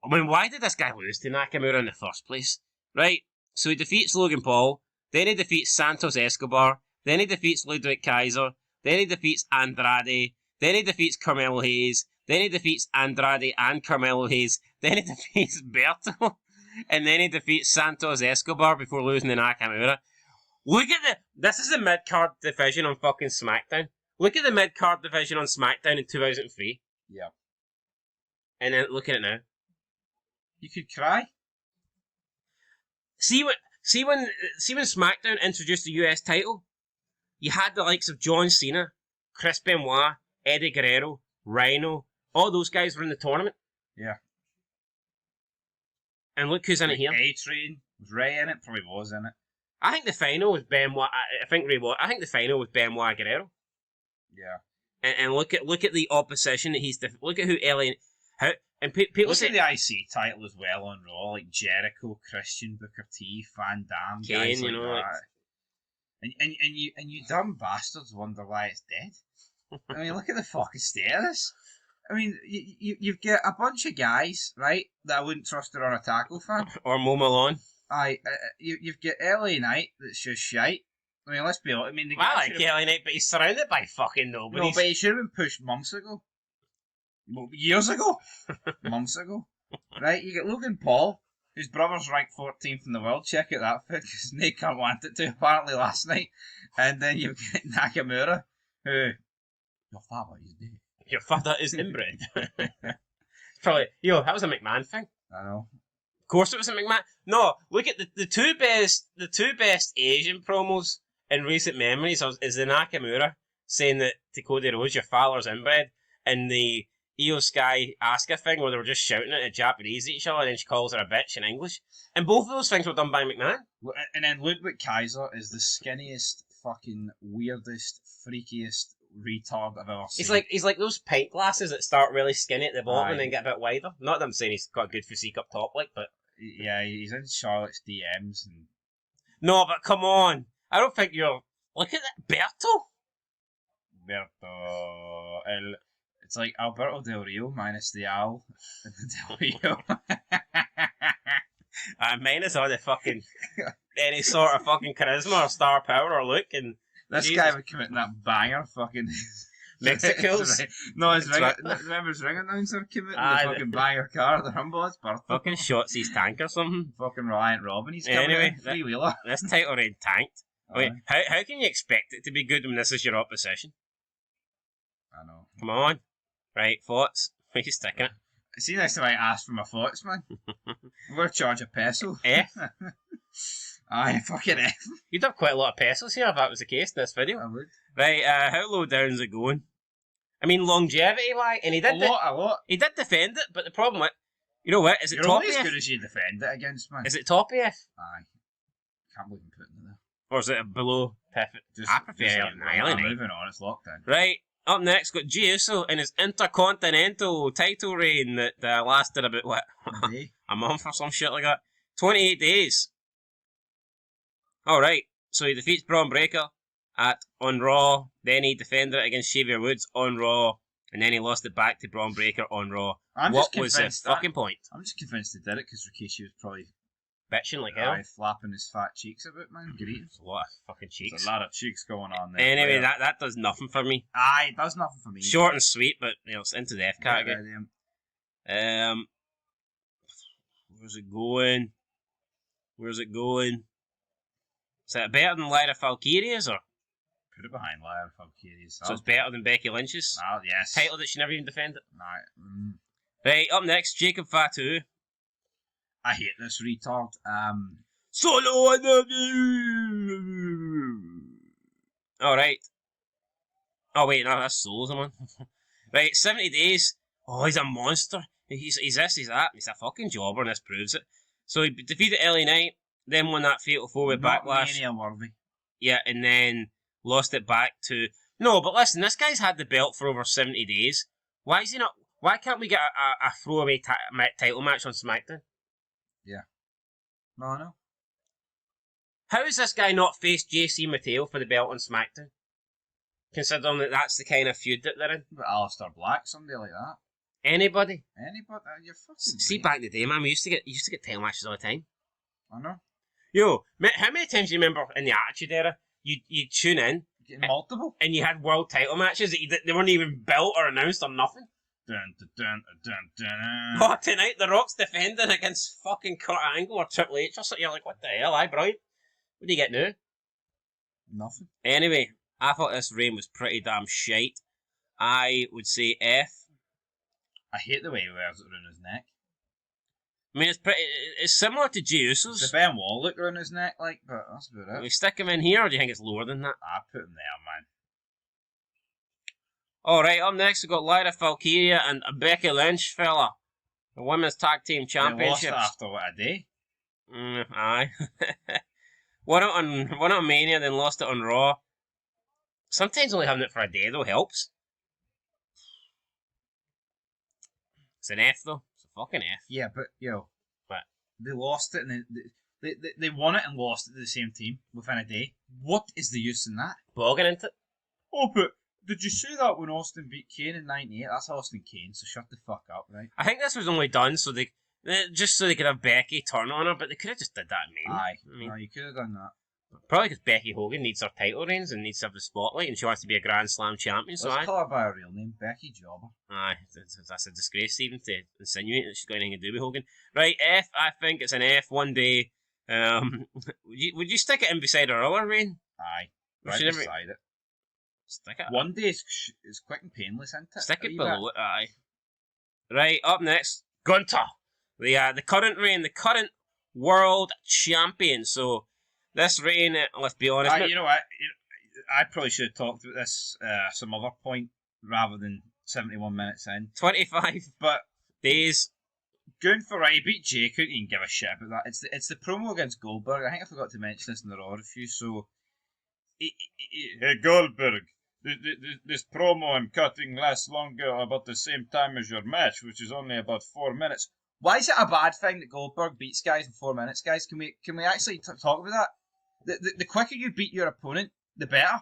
I mean, why did this guy lose to Nakamura in the first place? Right, so he defeats Logan Paul, then he defeats Santos Escobar, then he defeats Ludwig Kaiser, then he defeats Andrade, then he defeats Carmelo Hayes, then he defeats Andrade and Carmelo Hayes, then he defeats Berto, and then he defeats Santos Escobar before losing to Nakamura. Look at this is the mid-card division on fucking SmackDown. Look at the mid-card division on SmackDown in 2003. Yeah. And then look at it now. You could cry. See See when SmackDown introduced the US title, you had the likes of John Cena, Chris Benoit, Eddie Guerrero, Rhino, all those guys were in the tournament. Yeah. And look who's in it here. A-Train. Was Ray in it? Probably was in it. I think the final was Benoit. I think the final was Benoit Guerrero. Yeah. And look at the opposition that he's. Look at who Ellie. People look say at the IC title as well on Raw, like Jericho, Christian, Booker T, Van Damme, Kane, guys like you know, that. And you dumb bastards wonder why it's dead. I mean, look at the fucking state of this. I mean, you've got a bunch of guys, right, that I wouldn't trust her on a tackle fan. Or Mo Malone. You've got LA Knight that's just shite. I mean, let's be honest. I mean, the guy I like LA Knight, but he's surrounded by fucking nobody. No, but he should have been pushed months ago. Well, years ago. Months ago. Right, you get Logan Paul, whose brother's ranked 14th in the world. Check out that fit, because Nate can't want it to, apparently, last night. And then you've got Nakamura, who... Your father is dead. Your father is inbred. Probably, that was a McMahon thing. I know. Of course it was a McMahon. No, look at the two best Asian promos in recent memories is the Nakamura saying that to Cody Rhodes, your father's inbred, and the Io Sky Asuka thing where they were just shouting at Japanese at each other and then she calls her a bitch in English. And both of those things were done by McMahon. And then Ludwig Kaiser is the skinniest, fucking weirdest, freakiest retard I've ever seen. He's like those pint glasses that start really skinny at the bottom and then get a bit wider. Not that I'm saying he's got a good physique up top, but yeah, he's in Charlotte's DMs and. No, but come on, I don't think you're. Look at that, Berto. It's like Alberto Del Rio minus the Al Del Rio. Minus all the fucking any sort of fucking charisma or star power or look and. This guy would commit that banger fucking Mexicals. No, remember his ring announcer committing the fucking banger car at the Rumble? It's birthday. Fucking Shotzi's tank or something. Fucking Reliant Robin, he's coming in. Three-wheeler. This title reign tanked. Wait, how can you expect it to be good when this is your opposition? I know. Come on. Right, thoughts? Where are you sticking it? See, next time I ask for my thoughts, man. I'm going to charge a peso. F? Aye, fucking F. You'd have quite a lot of pesos here if that was the case in this video. I would. Right, how low down's it going? I mean, longevity-wise, and he did a lot. He did defend it, but the problem with, you know what, is it You're top only EF? as good as you defend it against, man. Is it top EF? Aye. Can't believe I'm putting it there. Or is it below perfect? I prefer moving on, it's lockdown. Right, up next, got Jey Uso in his Intercontinental title reign that lasted about, what, a month or some shit like that. 28 days. Alright, so he defeats Braun Breaker on Raw, then he defended it against Xavier Woods on Raw, and then he lost it back to Braun Breaker on Raw. What was the fucking point? I'm just convinced he did it because Rikishi was probably bitching like hell. Flapping his fat cheeks a bit, man. There's a lot of fucking cheeks. There's a lot of cheeks going on there. Anyway, that does nothing for me. Aye, it does nothing for me. Short and sweet, but it's into the F category. Where's it going? Is it better than Lyra Valkyria's or? Put it behind Lyra Valkyria's. So it's better than Becky Lynch's? Oh, yes. Title that she never even defended? Right. Right, up next, Jacob Fatu. I hate this retard. Solo, I love you! Alright. Oh wait, no, that's Solo's the one. Right, 70 days. Oh, he's a monster. He's this, he's that. He's a fucking jobber and this proves it. So he defeated LA Knight, then won that Fatal 4-Way Backlash. Worthy. Yeah, and then lost it back to... No, but listen, this guy's had the belt for over 70 days. Why is he not... Why can't we get a throwaway title match on SmackDown? Yeah. No. How is this guy not faced JC Mateo for the belt on SmackDown? Considering that that's the kind of feud that they're in. But Aleister Black, somebody like that. Anybody? You're fucking... See, back in the day, man, we used to get title matches all the time. I know. Yo, how many times do you remember in the Attitude Era, you'd tune in... Getting multiple? And you had world title matches that they weren't even built or announced or nothing. Dun, dun, dun, dun, dun. Oh, tonight The Rock's defending against fucking Kurt Angle or Triple H or something. You're like, what the hell, Brian? What do you get now? Nothing. Anyway, I thought this reign was pretty damn shite. I would say F. I hate the way he wears it around his neck. I mean, it's similar to Jey It's Uso's. a Ben Wall look around his neck, like, but that's about Do it. we stick him in here, or do you think it's lower than that? I put him there, man. Alright, up next we've got Lyra Valkyria and Becky Lynch, fella. The Women's Tag Team They lost Championships. it after, what, a day? Aye. won it on Mania, then lost it on Raw. Sometimes only having it for a day, though, helps. It's an F, though. It's a fucking F. Yeah, but, yo. What? They lost it, and they won it and lost it to the same team within a day. What is the use in that? Bogging into it. Oh, but did you see that when Austin beat Kane in '98? That's Austin Kane, so shut the fuck up, right? I think this was only done so they could have Becky turn on her, but they could have just did that in Mania. Aye. I mean, No, you could have done that. probably because Becky Hogan needs her title reigns and needs to have the spotlight, and she wants to be a Grand Slam champion. So Let's call her by her real name, Becky Jobber. Aye, that's a disgrace even to insinuate that she's got anything to do with Hogan. Right, F, I think it's an F one day. Would you stick it in beside her other reign? Aye. We Right should never- beside it. Stick it. One day is quick and painless, isn't it? Stick A it wee below it, aye. Right, up next, Gunter. The current reign, the current world champion. So, this reign, let's be honest. You know what? I probably should have talked about this some other point rather than 71 minutes in. 25 But days. Gunther, right, he beat Jay, couldn't even give a shit about that. It's the promo against Goldberg. I think I forgot to mention this in the Raw review. So, hey Goldberg, this promo I'm cutting lasts longer about the same time as your match, which is only about 4 minutes. Why is it a bad thing that Goldberg beats guys in 4 minutes, guys? Can we actually talk about that? The quicker you beat your opponent, the better.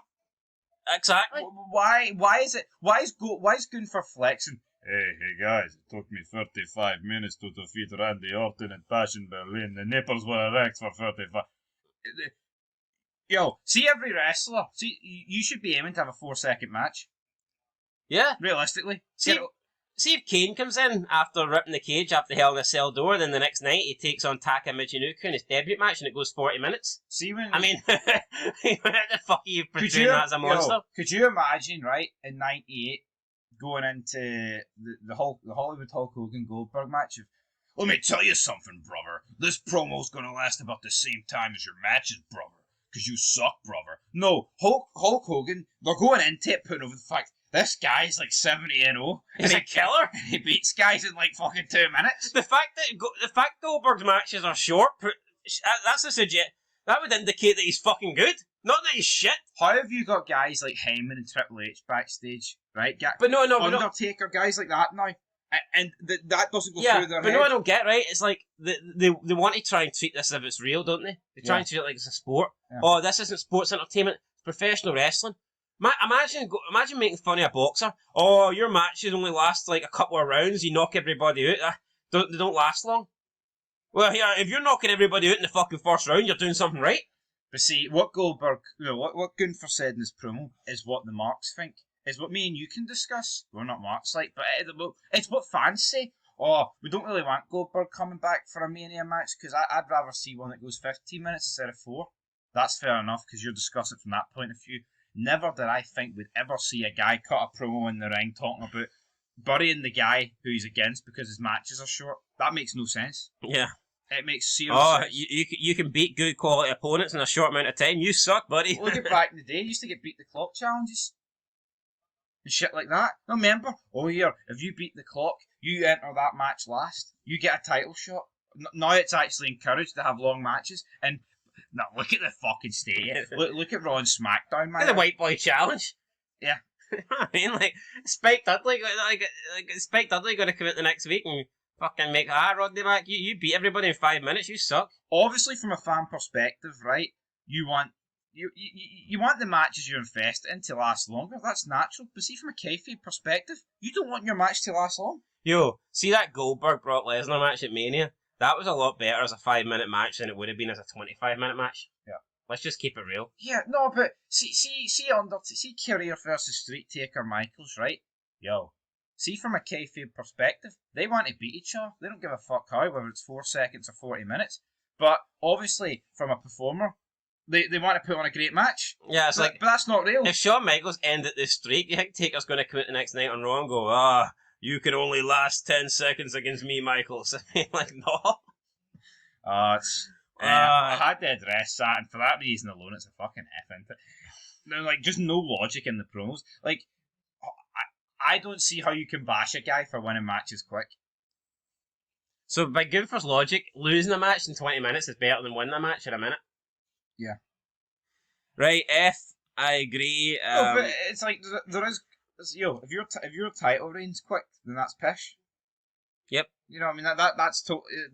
Exactly. Why is Gunther flexing? Hey guys, it took me 35 minutes to defeat Randy Orton and Bash in Berlin. The nipples were erect for 35. Yo, see every wrestler. See, you should be aiming to have a 4-second match. Yeah. Realistically. See if Kane comes in after ripping the cage after Hell in a Cell door, then the next night he takes on Taka Michinoku in his debut match and it goes 40 minutes. See when... I mean, what the fuck are you portraying that as a monster? Could you imagine, right, in '98, going into the Hollywood Hulk Hogan Goldberg match of, let me tell you something, brother. This promo's gonna last about the same time as your matches, brother. Because you suck, brother. No, Hulk Hogan, they're going into it putting over the fact this guy's like 70-0. He's a killer. And he beats guys in like fucking 2 minutes. The fact Goldberg's matches are short, that's a that would indicate that he's fucking good, not that he's shit. How have you got guys like Heyman and Triple H backstage, right? But no, Undertaker, guys like that now. And that doesn't go through their but head. no, I don't get, right? It's like they want to try and treat this as if it's real, don't they? They try and treat it like it's a sport. Yeah. Oh, this isn't sports entertainment; it's professional wrestling. Imagine making fun of a boxer. Oh, your matches only last like a couple of rounds. You knock everybody out. They don't last long. Well, yeah, if you're knocking everybody out in the fucking first round, you're doing something right. But see, what Goldberg, what Gunther said in his promo is what the marks think. Is what me and you can discuss. We're not marks like, but it's what fans say. Oh, we don't really want Goldberg coming back for a Mania match because I'd rather see one that goes 15 minutes instead of 4. That's fair enough because you're discussing from that point of view. Never did I think we'd ever see a guy cut a promo in the ring talking about burying the guy who he's against because his matches are short. That makes no sense. Yeah. It makes serious sense. You can beat good quality opponents in a short amount of time. You suck, buddy. Look at back in the day. You used to get beat the clock challenges. And shit like that. No, remember? Oh, here, if you beat the clock, you enter that match last. You get a title shot. Now it's actually encouraged to have long matches. And now look at the fucking state. Look at Raw and SmackDown, man. Look at the White Boy Challenge. Yeah. I mean, like Spike Dudley, like Spike Dudley going to come out the next week and fucking make Rodney back. You beat everybody in 5 minutes. You suck. Obviously, from a fan perspective, right? You want the matches you invest in to last longer. That's natural. But see, from a kayfabe perspective, you don't want your match to last long. Yo, see that Goldberg Brock Lesnar match at Mania? That was a lot better as a 5-minute match than it would have been as a 25-minute match. Yeah. Let's just keep it real. Yeah, no, but see Career versus Street Taker Michaels, right? Yo, see from a kayfabe perspective, they want to beat each other. They don't give a fuck how, whether it's 4 seconds or 40 minutes. But obviously, from a performer, they want to put on a great match. Yeah, but that's not real. If Shawn Michaels ended this streak, you think Taker's going to come out the next night on Raw and go, You can only last 10 seconds against me, Michael. So, like, no. I had to address that, and for that reason alone, it's a fucking F, isn't it? No, like, just no logic in the promos. Like, I don't see how you can bash a guy for winning matches quick. So, by Gunther's logic, losing a match in 20 minutes is better than winning a match in a minute. Yeah. Right, F, I agree. No, but it's like, there is, if your title reign's quick, then that's pish. Yep. You know what I mean? That's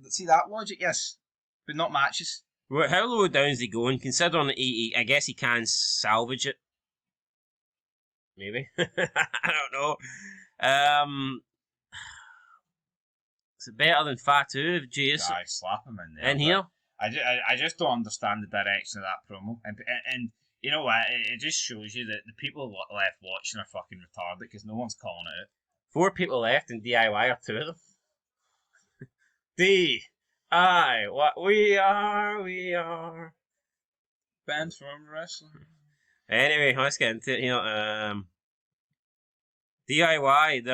see that logic, yes. But not matches. Well, how low down is he going? Considering that I guess he can salvage it. Maybe. I don't know. Is it better than Fatu? Jeez. I slap him in there. In here? I just don't understand the direction of that promo. And you know what? It just shows you that the people left watching are fucking retarded because no one's calling it out. 4 people left in DIY are 2 of them. what we are. Banned from wrestling. Anyway, let's get into it here. DIY, is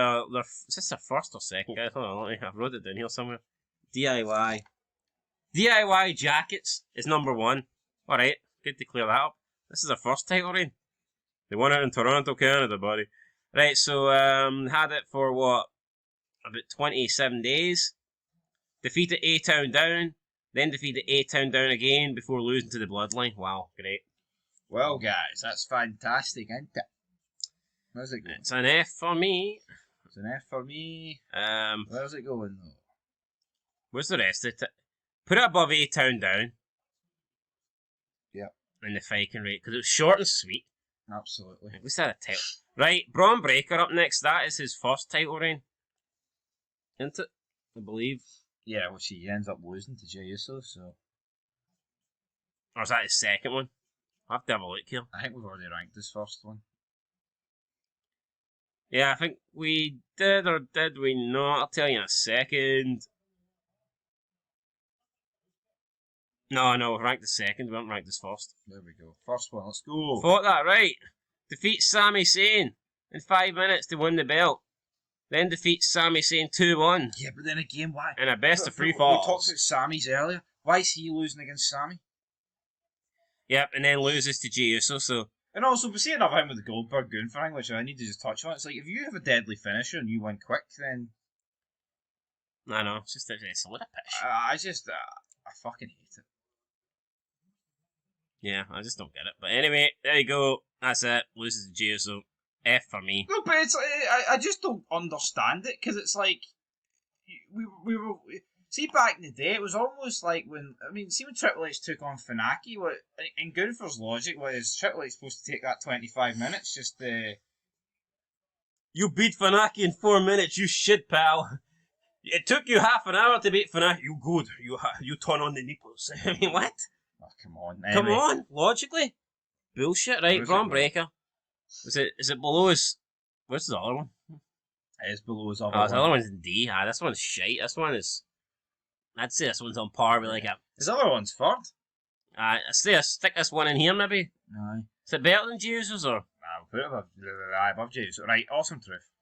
this the first or second, guys? Hold on, I wrote it down here somewhere. DIY jackets is number 1. Alright, good to clear that up. This is their first title reign. They won it in Toronto, Canada, buddy. Right, so, had it for what? About 27 days. Defeated A-Town Down, then defeated A-Town Down again before losing to the Bloodline. Wow, great. Well, guys, that's fantastic, isn't it? Where's it going? It's an F for me. It's an F for me. Where's it going, though? Where's the rest of it? Put it above A-Town Down. Yep. In the Viking rate, because it was short and sweet. Absolutely. What's that a title? Right, Braun Breaker up next. That is his first title reign. Isn't it? I believe. Yeah, which he ends up losing to Jey Uso, so... Or is that his second one? I'll have to have a look here. I think we've already ranked his first one. Yeah, I think we did, or did we not? I'll tell you in a second. No, we ranked the second, we haven't ranked his first. There we go. First one, let's go. Fought that right. Defeats Sami Zayn in 5 minutes to win the belt. Then defeats Sami Zayn 2-1. Yeah, but then again, why? In a best of 3 We falls. talked about Sami's earlier. Why is he losing against Sami? Yep, and then loses to Jey Uso, so... And also, we see another him with the Goldberg Gunther thing, which I need to just touch on. It's like, if you have a deadly finisher and you win quick, then... I know, it's just it's a little pish. I fucking hate it. Yeah, I just don't get it. But anyway, there you go. That's it. Loses to Jey Uso. F for me. No, but it's I just don't understand it, because it's like... We were... See, back in the day, it was almost like when... I mean, see when Triple H took on Funaki, in Gunther's logic, was Triple H supposed to take that 25 minutes just to... You beat Funaki in 4 minutes, you shit, pal. It took you half an hour to beat Funaki. You good. You turn on the nipples. I mean, what? Oh, come on. Come on, logically. Bullshit, right? Braun Breaker. Is it below his... What's the other one? It is below his other one. The other one's in D. This one's shite. This one is... I'd say this one's on par with like a... His other one's third. I'd say I stick this one in here maybe. Aye. Is it better than Jesus or? I'll put it above Jesus. Right, awesome truth.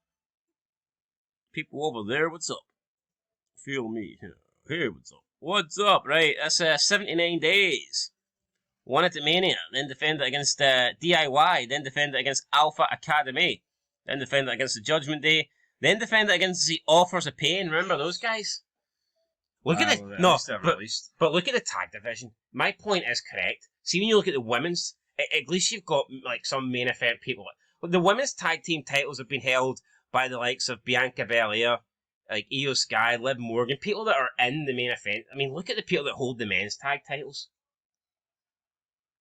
People over there, what's up? Feel me. Hey, what's up? What's up? Right, that's 79 days. Won it at Mania, then defended against DIY, then defended against Alpha Academy, then defended against the Judgment Day, then defended against the Authors of Pain. Remember those guys? Look at it. No, but look at the tag division. My point is correct. See, when you look at the women's, at least you've got like some main event people. The women's tag team titles have been held by the likes of Bianca Belair, like Io Sky, Liv Morgan, people that are in the main event. I mean, look at the people that hold the men's tag titles.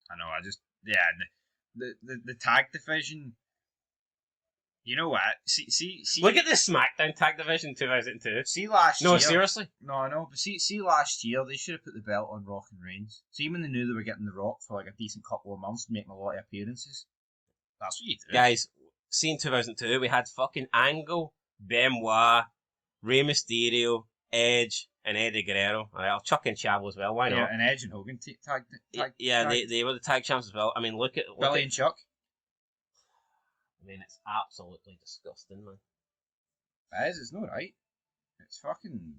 I know. The tag division. You know what? See. Look at the SmackDown tag division in 2002. See last year. No, seriously. No, I know. But see last year they should have put the belt on Rock and Reigns. See, when they knew they were getting the Rock for like a decent couple of months, making a lot of appearances. That's what you do. Guys, see in 2002 we had fucking Angle, Benoit, Rey Mysterio, Edge, and Eddie Guerrero. Alright, I'll chuck in Chavo as well. Why not? Yeah, and Edge and Hogan tag. Yeah, they were the tag champs as well. I mean, look Billy and Chuck. I mean, it's absolutely disgusting, man. It is, it's not right. It's fucking...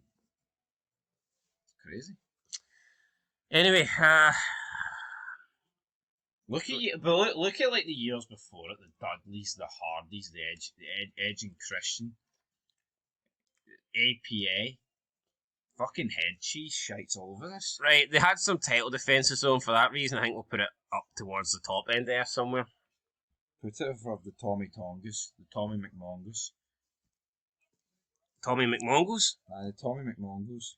It's crazy. Anyway, Look at you, but look at like the years before it, the Dudleys, the Hardys, the Edge and Christian, APA, fucking head cheese shites all over this. right, they had some title defences on for that reason. I think we'll put it up towards the top end there somewhere. Put it for the Tommy Tongus, the Tommy McMongus. Tommy McMongles? The Tommy McMongus.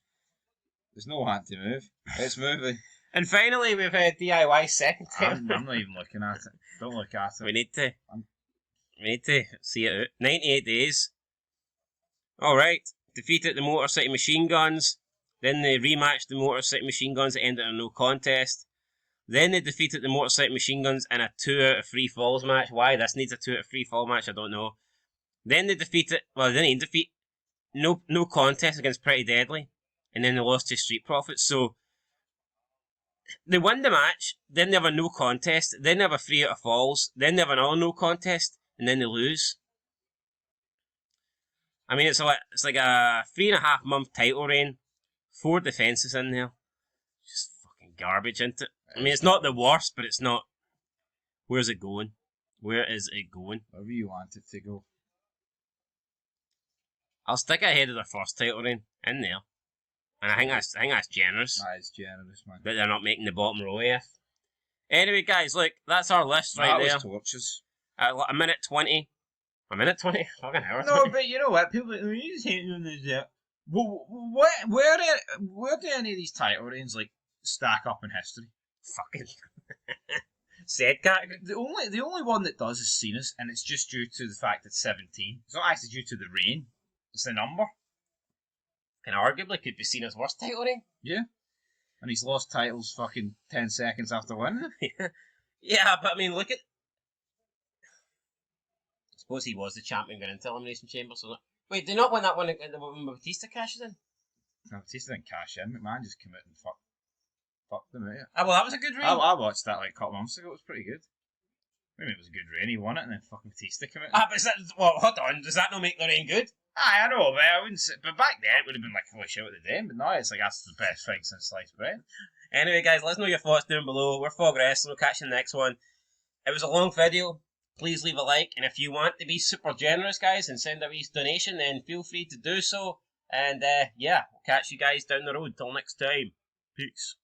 There's no hand to move. It's moving. And finally, we've had DIY second I'm not even looking at it. Don't look at it. We need to see it out. 98 days. Alright. Defeated the Motor City Machine Guns. Then they rematched the Motor City Machine Guns that ended in a no contest. Then they defeated the Motor City Machine Guns in a 2 out of 3 falls match. Why this needs a 2 out of 3 fall match, I don't know. Then they defeated... Well, they didn't defeat... No contest against Pretty Deadly. And then they lost to Street Profits. So... They win the match, then they have a no contest, then they have a 3 out of falls, then they have another no contest, and then they lose. I mean, it's like a 3.5 month title reign, 4 defences in there. Just fucking garbage, isn't it? I mean, it's not the worst, but it's not... Where's it going? Where is it going? Wherever you want it to go. I'll stick it ahead of the first title reign, in there. And I think that's generous. That is generous, man. That they're not making the bottom row yet. Anyway, guys, look, that's our list right there. That was torches. A minute 20. A minute 20? Fucking hell. No, but you know what? People, you just hate on this. Well, where do any of these title reigns like stack up in history? Fucking said cat. The only one that does is Cena's, and it's just due to the fact it's 17. It's not actually due to the reign. It's the number. And arguably could be seen as worst title reign. Yeah. And he's lost titles fucking 10 seconds after winning it. Yeah, but I mean, look at... I suppose he was the champion going into Elimination Chamber, so... Wait, did he not win that one when Batista cashes in? No, Batista didn't cash in. McMahon just came out and fucked them out. Ah, well, that was a good reign. I watched that like a couple months ago. It was pretty good. I mean, it was a good reign. He won it, and then fucking Batista came out. Ah, but is that... Well, hold on. Does that not make the reign good? I know, but I wouldn't say, but back then it would have been like, holy shit, what they did. But now it's like, that's the best thing since sliced bread. Anyway, guys, let us know your thoughts down below. We're Fog Wrestling. We'll catch you in the next one. It was a long video. Please leave a like. And if you want to be super generous, guys, and send a wee donation, then feel free to do so. And, yeah, we'll catch you guys down the road. Till next time. Peace.